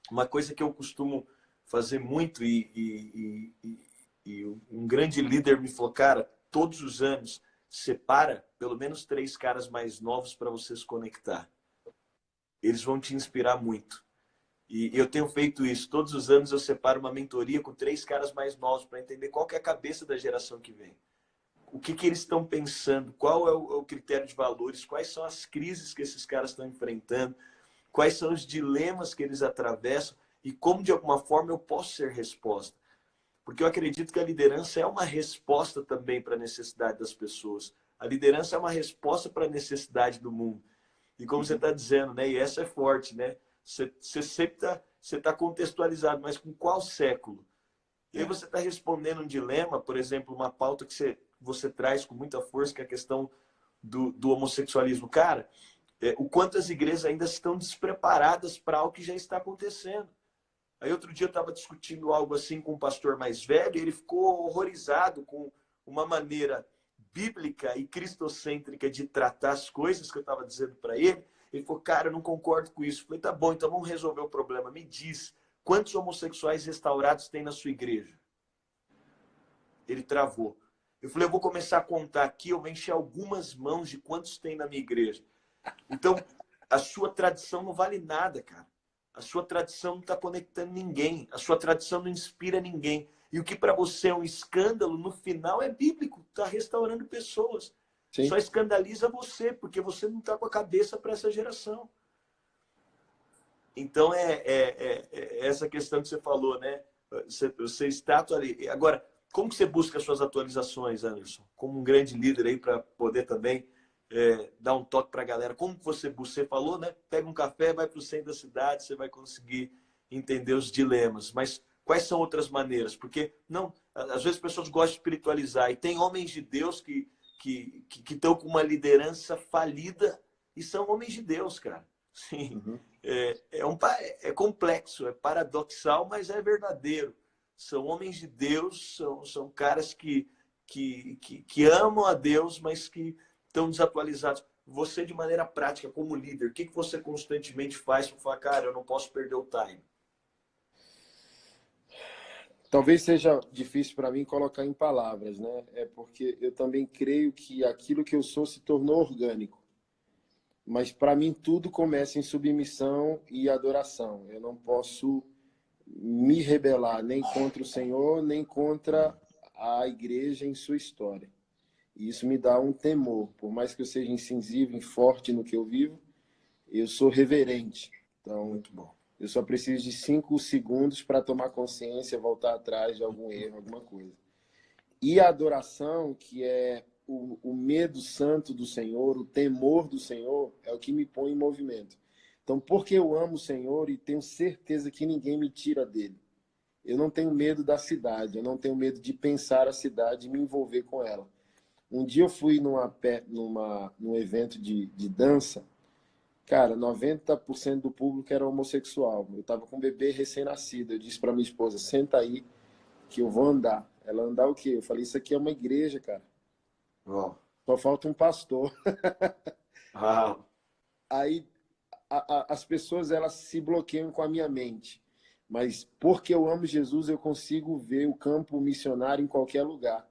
Uma coisa que eu costumo fazer muito e um grande líder me falou, cara, todos os anos separa pelo menos 3 caras mais novos para você se conectar. Eles vão te inspirar muito. E eu tenho feito isso. Todos os anos eu separo uma mentoria com 3 caras mais novos para entender qual que é a cabeça da geração que vem. O que eles estão pensando, qual é o critério de valores, quais são as crises que esses caras estão enfrentando, quais são os dilemas que eles atravessam. e como, de alguma forma, eu posso ser resposta. Porque eu acredito que a liderança é uma resposta também para a necessidade das pessoas. A liderança é uma resposta para a necessidade do mundo. E como você está dizendo, né? E essa é forte, né? Você sempre tá contextualizado, mas com qual século? E aí você está respondendo um dilema, por exemplo, uma pauta que você traz com muita força, que é a questão do homossexualismo. Cara, o quanto as igrejas ainda estão despreparadas para algo que já está acontecendo. Aí outro dia eu estava discutindo algo assim com um pastor mais velho e ele ficou horrorizado com uma maneira bíblica e cristocêntrica de tratar as coisas que eu estava dizendo para ele. Ele falou, cara, eu não concordo com isso. Eu falei, tá bom, então vamos resolver o problema. Me diz, quantos homossexuais restaurados tem na sua igreja? Ele travou. Eu falei, eu vou começar a contar aqui, eu vou encher algumas mãos de quantos tem na minha igreja. Então, a sua tradição não vale nada, cara. A sua tradição não está conectando ninguém. A sua tradição não inspira ninguém. E o que para você é um escândalo, no final é bíblico. Está restaurando pessoas. Sim. Só escandaliza você, porque você não está com a cabeça para essa geração. Então, essa questão que você falou, né? Você está ali. Agora, como que você busca as suas atualizações, Anderson? Como um grande líder aí para poder também dar um toque para a galera. Como que você falou, né? Pega um café, vai para o centro da cidade, você vai conseguir entender os dilemas. Mas quais são outras maneiras? Porque não, às vezes as pessoas gostam de espiritualizar e tem homens de Deus que estão com uma liderança falida e são homens de Deus, cara. Sim. Uhum. É complexo, é paradoxal, mas é verdadeiro. São homens de Deus, são caras que amam a Deus, mas que estão desatualizados. Você, de maneira prática, como líder, o que você constantemente faz para falar, cara, eu não posso perder o time? Talvez seja difícil para mim colocar em palavras, né? É porque eu também creio que aquilo que eu sou se tornou orgânico. Mas para mim tudo começa em submissão e adoração. Eu não posso me rebelar nem contra o Senhor, nem contra a igreja em sua história. E isso me dá um temor. Por mais que eu seja incisivo e forte no que eu vivo, eu sou reverente. Então, muito bom. Eu só preciso de 5 segundos para tomar consciência, voltar atrás de algum erro, alguma coisa. E a adoração, que é o medo santo do Senhor, o temor do Senhor, é o que me põe em movimento. Então, porque eu amo o Senhor e tenho certeza que ninguém me tira dele. Eu não tenho medo da cidade, eu não tenho medo de pensar a cidade e me envolver com ela. Um dia eu fui num evento de dança. Cara, 90% do público era homossexual. Eu tava com um bebê recém-nascido. Eu disse para minha esposa, senta aí que eu vou andar. Ela, andar o quê? Eu falei, isso aqui é uma igreja, cara. Uau. Só falta um pastor. Uau. Aí as pessoas, elas se bloqueiam com a minha mente. Mas porque eu amo Jesus, eu consigo ver o campo missionário em qualquer lugar.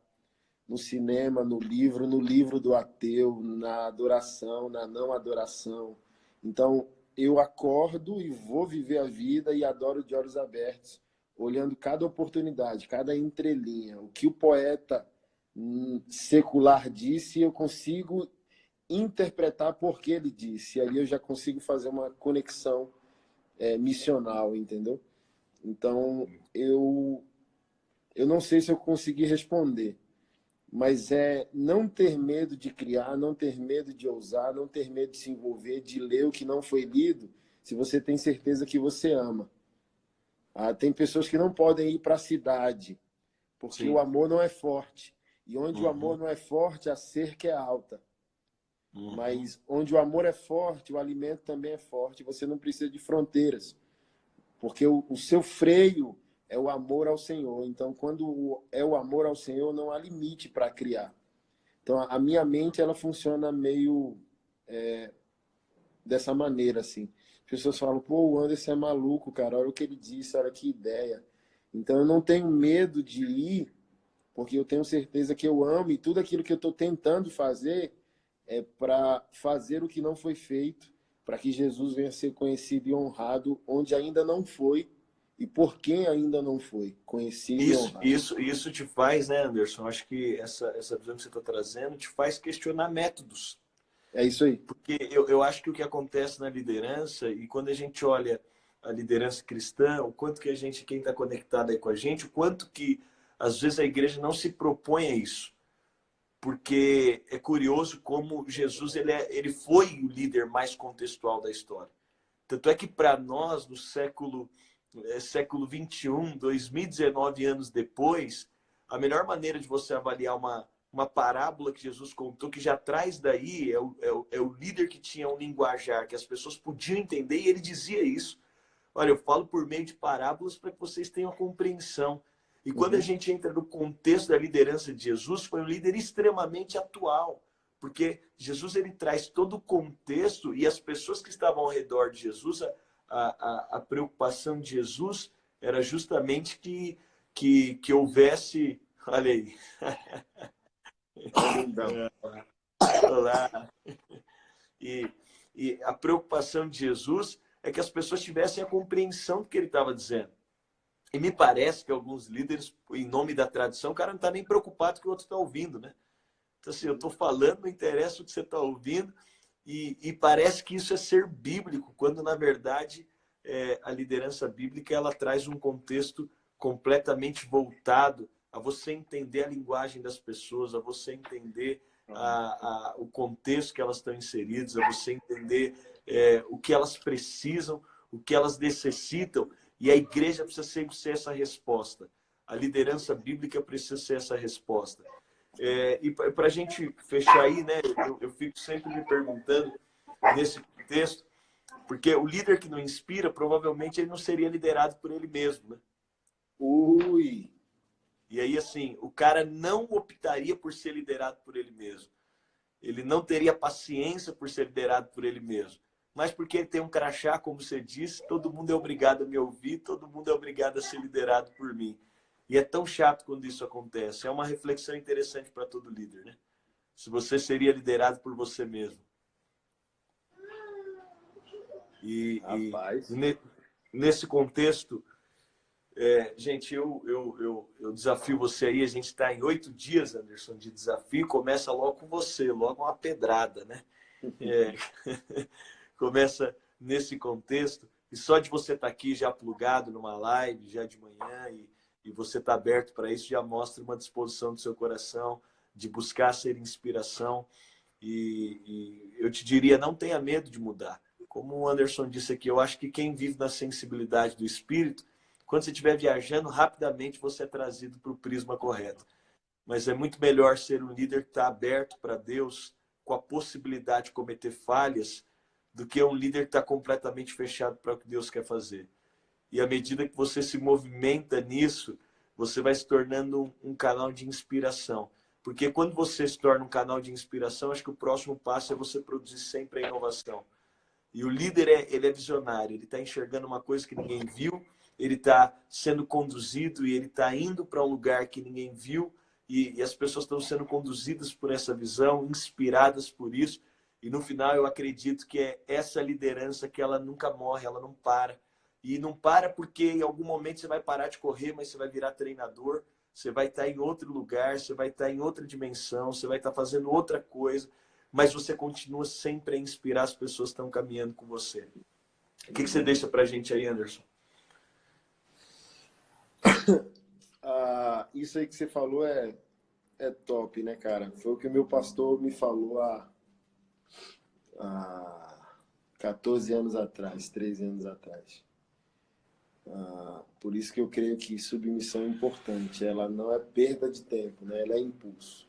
No cinema, no livro do ateu, na adoração, na não adoração. Então, eu acordo e vou viver a vida e adoro de olhos abertos, olhando cada oportunidade, cada entrelinha. O que o poeta secular disse, eu consigo interpretar porque ele disse. E ali eu já consigo fazer uma conexão missional, entendeu? Então, eu não sei se eu consegui responder, mas é não ter medo de criar, não ter medo de ousar, não ter medo de se envolver, de ler o que não foi lido, se você tem certeza que você ama. Tem pessoas que não podem ir para a cidade, porque o amor não é forte. E onde o amor não é forte, a cerca é alta. Mas onde o amor é forte, o alimento também é forte. Você não precisa de fronteiras, porque o seu freio é o amor ao Senhor. Então, quando é o amor ao Senhor, não há limite para criar. Então, a minha mente, ela funciona meio dessa maneira, assim. As pessoas falam, pô, o Anderson é maluco, cara, olha o que ele disse, olha que ideia. Então, eu não tenho medo de ir, porque eu tenho certeza que eu amo e tudo aquilo que eu estou tentando fazer é para fazer o que não foi feito, para que Jesus venha a ser conhecido e honrado onde ainda não foi e por quem ainda não foi conhecido e honrado. Isso te faz, né, Anderson? Acho que essa visão que você está trazendo te faz questionar métodos. É isso aí. Porque eu acho que o que acontece na liderança, e quando a gente olha a liderança cristã, o quanto que a gente, quem está conectado aí com a gente, o quanto que às vezes a igreja não se propõe a isso. Porque é curioso como Jesus ele foi o líder mais contextual da história. Tanto é que para nós, no século 21, 2019 anos depois, a melhor maneira de você avaliar uma parábola que Jesus contou, que já traz daí, é o líder que tinha um linguajar que as pessoas podiam entender, e ele dizia isso. Olha, eu falo por meio de parábolas para que vocês tenham compreensão. E quando a gente entra no contexto da liderança de Jesus, foi um líder extremamente atual, porque Jesus ele traz todo o contexto e as pessoas que estavam ao redor de Jesus, a preocupação de Jesus era justamente que houvesse, olha aí, Lindão. olá, e, e a preocupação de Jesus é que as pessoas tivessem a compreensão do que ele estava dizendo. E me parece que alguns líderes, em nome da tradição, o cara não está nem preocupado com o que o outro está ouvindo, né? Então, assim, eu estou falando, não interessa o que você está ouvindo, e parece que isso é ser bíblico, quando, na verdade, a liderança bíblica ela traz um contexto completamente voltado a você entender a linguagem das pessoas, a você entender o contexto que elas estão inseridas, a você entender o que elas precisam, o que elas necessitam, e a igreja precisa sempre ser essa resposta. A liderança bíblica precisa ser essa resposta. E para a gente fechar aí, né, eu fico sempre me perguntando nesse contexto, porque o líder que não inspira, provavelmente ele não seria liderado por ele mesmo, né? Ui! E aí, assim, o cara não optaria por ser liderado por ele mesmo. Ele não teria paciência por ser liderado por ele mesmo. Mas porque ele tem um crachá, como você disse, todo mundo é obrigado a me ouvir, todo mundo é obrigado a ser liderado por mim. E é tão chato quando isso acontece. É uma reflexão interessante para todo líder, né? Se você seria liderado por você mesmo. Rapaz. Nesse contexto, gente, eu desafio você aí. A gente está em 8 dias, Anderson, de desafio. Começa logo com você, logo uma pedrada, né? Começa nesse contexto. E só de você estar aqui já plugado numa live, já de manhã, e você estar aberto para isso, já mostra uma disposição do seu coração de buscar ser inspiração. E eu te diria, não tenha medo de mudar. Como o Anderson disse aqui, eu acho que quem vive na sensibilidade do Espírito, quando você estiver viajando, rapidamente você é trazido para o prisma correto. Mas é muito melhor ser um líder que está aberto para Deus, com a possibilidade de cometer falhas, do que um líder que está completamente fechado para o que Deus quer fazer. E à medida que você se movimenta nisso, você vai se tornando um canal de inspiração. Porque quando você se torna um canal de inspiração, acho que o próximo passo é você produzir sempre a inovação. E o líder ele é visionário, ele está enxergando uma coisa que ninguém viu, ele está sendo conduzido e ele está indo para um lugar que ninguém viu, e as pessoas estão sendo conduzidas por essa visão, inspiradas por isso. E no final eu acredito que é essa liderança que ela nunca morre, ela não para. E não para porque em algum momento você vai parar de correr, mas você vai virar treinador, você vai estar em outro lugar, você vai estar em outra dimensão, você vai estar fazendo outra coisa, mas você continua sempre a inspirar as pessoas que estão caminhando com você. O que você deixa para a gente aí, Anderson? Isso aí que você falou é top, né, cara? Foi o que o meu pastor me falou há 14 anos atrás, 13 anos atrás. Por isso que eu creio que submissão é importante. Ela não é perda de tempo, né? Ela é impulso.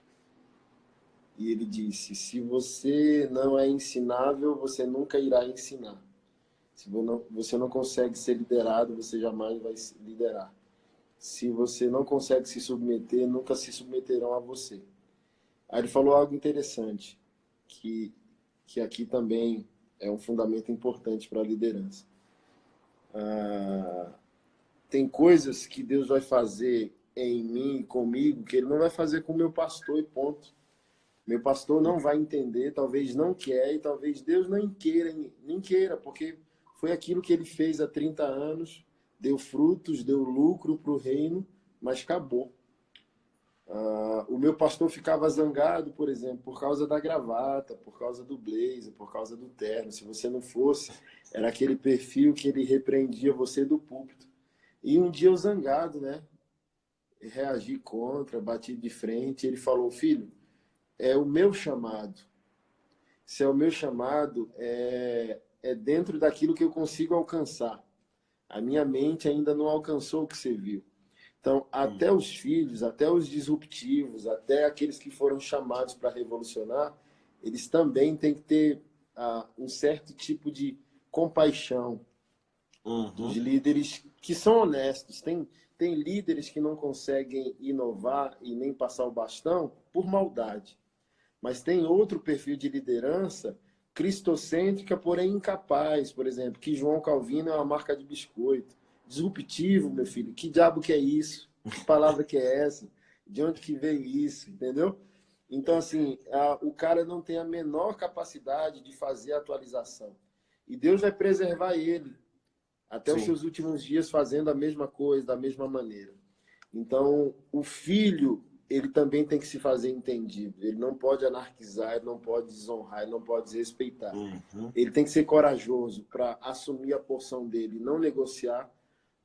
E ele disse, se você não é ensinável, você nunca irá ensinar. Se você não consegue ser liderado, você jamais vai liderar. Se você não consegue se submeter, nunca se submeterão a você. Aí ele falou algo interessante, que aqui também é um fundamento importante para a liderança. Tem coisas que Deus vai fazer em mim, comigo, que Ele não vai fazer com o meu pastor e ponto. Meu pastor não vai entender, talvez não quer, e talvez Deus nem queira, porque foi aquilo que Ele fez há 30 anos, deu frutos, deu lucro para o reino, mas acabou. O meu pastor ficava zangado, por exemplo, por causa da gravata, por causa do blazer, por causa do terno. Se você não fosse, era aquele perfil que ele repreendia você do púlpito. E um dia eu zangado, né? Reagi contra, bati de frente. Ele falou: filho, é o meu chamado. Se é o meu chamado, é dentro daquilo que eu consigo alcançar. A minha mente ainda não alcançou o que você viu. Então, até os filhos, até os disruptivos, até aqueles que foram chamados para revolucionar, eles também têm que ter um certo tipo de compaixão dos líderes que são honestos. Tem líderes que não conseguem inovar e nem passar o bastão por maldade. Mas tem outro perfil de liderança cristocêntrica, porém incapaz, por exemplo, que João Calvino é uma marca de biscoito. Disruptivo, meu filho. Que diabo que é isso? Que palavra que é essa? De onde que veio isso? Entendeu? Então, assim, o cara não tem a menor capacidade de fazer a atualização. E Deus vai preservar ele até os seus últimos dias fazendo a mesma coisa, da mesma maneira. Então, o filho, ele também tem que se fazer entendido. Ele não pode anarquizar, ele não pode desonrar, ele não pode desrespeitar. Ele tem que ser corajoso para assumir a porção dele, não negociar.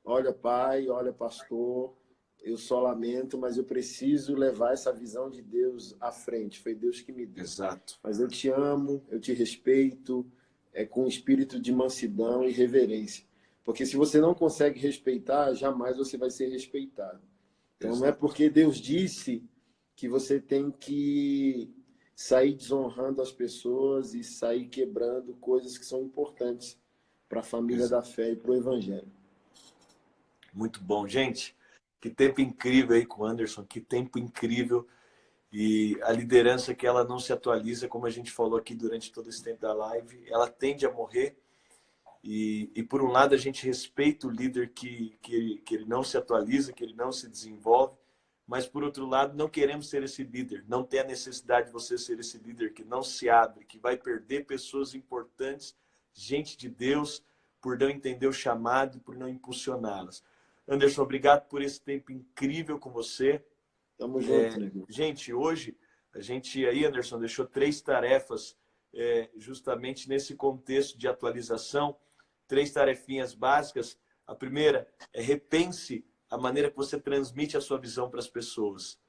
Olha, pai, olha, pastor, eu só lamento, mas eu preciso levar essa visão de Deus à frente. Foi Deus que me deu. Exato. Mas eu te amo, eu te respeito, com um espírito de mansidão e reverência. Porque se você não consegue respeitar, jamais você vai ser respeitado. Então, não é porque Deus disse que você tem que sair desonrando as pessoas e sair quebrando coisas que são importantes para a família da fé e para o evangelho. Muito bom, gente. Que tempo incrível aí com o Anderson, que tempo incrível. E a liderança que ela não se atualiza, como a gente falou aqui durante todo esse tempo da live, ela tende a morrer. E por um lado, a gente respeita o líder que ele não se atualiza, que ele não se desenvolve, mas por outro lado, não queremos ser esse líder. Não tem a necessidade de você ser esse líder que não se abre, que vai perder pessoas importantes, gente de Deus, por não entender o chamado e por não impulsioná-las. Anderson, obrigado por esse tempo incrível com você. Tamo junto, nego. Gente, hoje, a gente aí, Anderson, deixou 3 tarefas justamente nesse contexto de atualização. 3 tarefinhas básicas. A primeira é repense a maneira que você transmite a sua visão para as pessoas.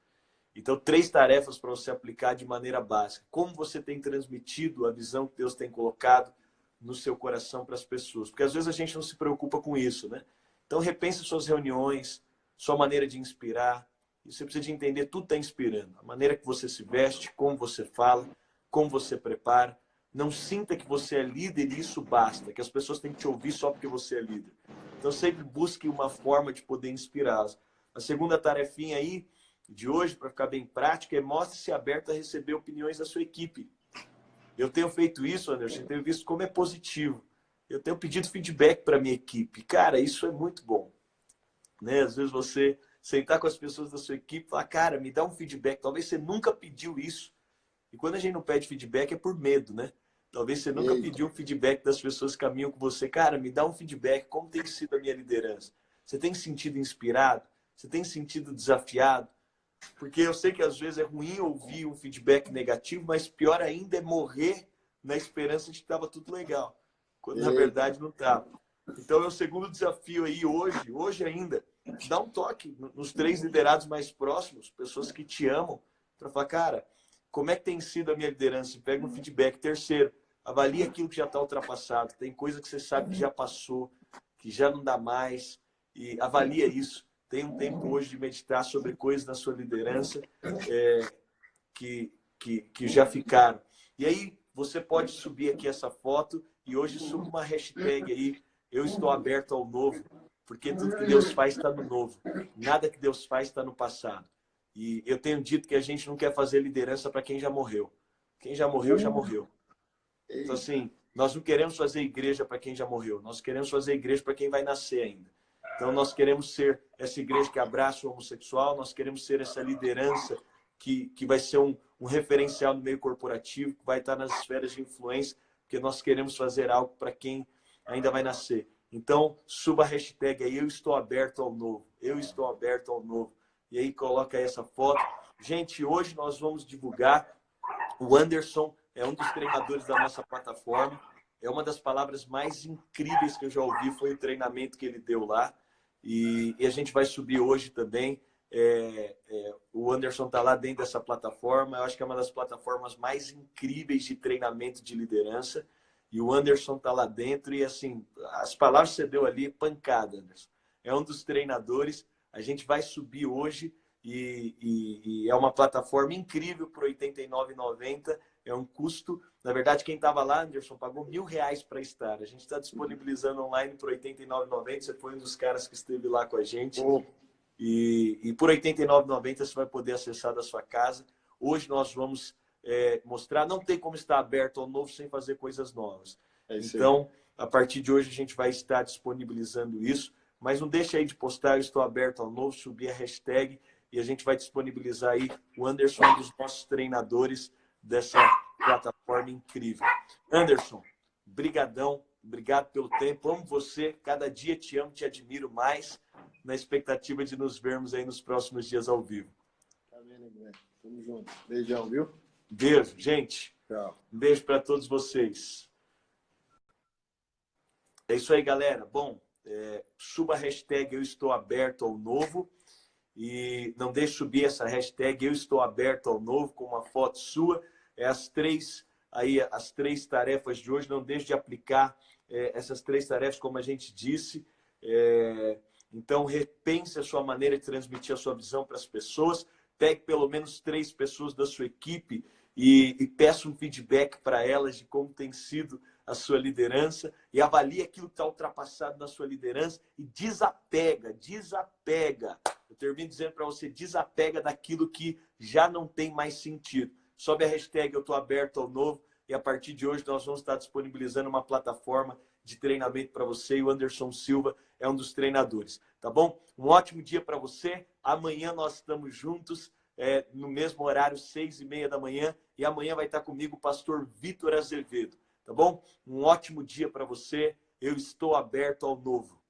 Então, 3 tarefas para você aplicar de maneira básica. Como você tem transmitido a visão que Deus tem colocado no seu coração para as pessoas? Porque às vezes a gente não se preocupa com isso, né? Então, repense suas reuniões, sua maneira de inspirar. E você precisa de entender, tudo está inspirando. A maneira que você se veste, como você fala, como você prepara. Não sinta que você é líder e isso basta, que as pessoas têm que te ouvir só porque você é líder. Então sempre busque uma forma de poder inspirá-las. A segunda tarefinha aí de hoje, para ficar bem prática, é mostre-se aberto a receber opiniões da sua equipe. Eu tenho feito isso, Anderson, eu tenho visto como é positivo. Eu tenho pedido feedback para minha equipe. Cara, isso é muito bom. Né? Às vezes você sentar com as pessoas da sua equipe e falar, cara, me dá um feedback. Talvez você nunca pediu isso. E quando a gente não pede feedback é por medo, né? Talvez você nunca pediu um feedback das pessoas que caminham com você. Cara, me dá um feedback. Como tem sido a minha liderança? Você tem se sentido inspirado? Você tem se sentido desafiado? Porque eu sei que às vezes é ruim ouvir um feedback negativo, mas pior ainda é morrer na esperança de que estava tudo legal. Quando na verdade não estava. Então é o segundo desafio aí hoje ainda. Dá um toque nos 3 liderados mais próximos, pessoas que te amam, para falar, cara, como é que tem sido a minha liderança? Pega um feedback. Terceiro, avalie aquilo que já está ultrapassado. Tem coisa que você sabe que já passou, que já não dá mais. E avalia isso. Tem um tempo hoje de meditar sobre coisas na sua liderança que já ficaram. E aí você pode subir aqui essa foto e hoje suba uma hashtag aí, eu estou aberto ao novo, porque tudo que Deus faz está no novo. Nada que Deus faz está no passado. E eu tenho dito que a gente não quer fazer liderança para quem já morreu. Quem já morreu, já morreu. Então, assim, nós não queremos fazer igreja para quem já morreu. Nós queremos fazer igreja para quem vai nascer ainda. Então, nós queremos ser essa igreja que abraça o homossexual. Nós queremos ser essa liderança que vai ser um referencial no meio corporativo, que vai estar nas esferas de influência, porque nós queremos fazer algo para quem ainda vai nascer. Então, suba a hashtag aí, eu estou aberto ao novo. Eu estou aberto ao novo. E aí coloca essa foto. Gente, hoje nós vamos divulgar. O Anderson é um dos treinadores da nossa plataforma. É uma das palavras mais incríveis que eu já ouvi, foi o treinamento que ele deu lá. E a gente vai subir hoje também. O Anderson está lá dentro dessa plataforma. Eu acho que é uma das plataformas mais incríveis de treinamento de liderança. E o Anderson está lá dentro. E assim, as palavras que você deu ali, pancada, Anderson. É um dos treinadores. A gente vai subir hoje. E é uma plataforma incrível por R$ 89,90. É um custo. Na verdade, quem estava lá, Anderson, pagou R$ 1.000 para estar. A gente está disponibilizando online por R$ 89,90. Você foi um dos caras que esteve lá com a gente. E por R$ 89,90 você vai poder acessar da sua casa. Hoje nós vamos mostrar. Não tem como estar aberto ao novo sem fazer coisas novas. Então, a partir de hoje, a gente vai estar disponibilizando isso. Mas não deixe aí de postar, eu estou aberto ao novo, subir a hashtag. E a gente vai disponibilizar aí o Anderson, um dos nossos treinadores dessa plataforma incrível. Anderson, brigadão, obrigado pelo tempo. Amo você, cada dia te amo, te admiro mais, na expectativa de nos vermos aí nos próximos dias ao vivo. Tá vendo, Guilherme? Tamo junto. Beijão, viu? Beijo, gente. Tchau. Um beijo para todos vocês. É isso aí, galera. Bom, suba a hashtag Eu Estou Aberto ao Novo. E não deixe subir essa hashtag Eu Estou Aberto ao Novo com uma foto sua. As três tarefas de hoje. Não deixe de aplicar essas 3 tarefas, como a gente disse. Então, repense a sua maneira de transmitir a sua visão para as pessoas. Pegue pelo menos 3 pessoas da sua equipe e peça um feedback para elas de como tem sido a sua liderança e avalie aquilo que está ultrapassado na sua liderança e desapega. Eu termino dizendo para você, desapega daquilo que já não tem mais sentido. Sobe a hashtag Eu Estou Aberto ao Novo e a partir de hoje nós vamos estar disponibilizando uma plataforma de treinamento para você e o Anderson Silva é um dos treinadores, tá bom? Um ótimo dia para você. Amanhã nós estamos juntos no mesmo horário, 6h30 da manhã e amanhã vai estar comigo o pastor Vitor Azevedo. Tá bom? Um ótimo dia para você. Eu estou aberto ao novo.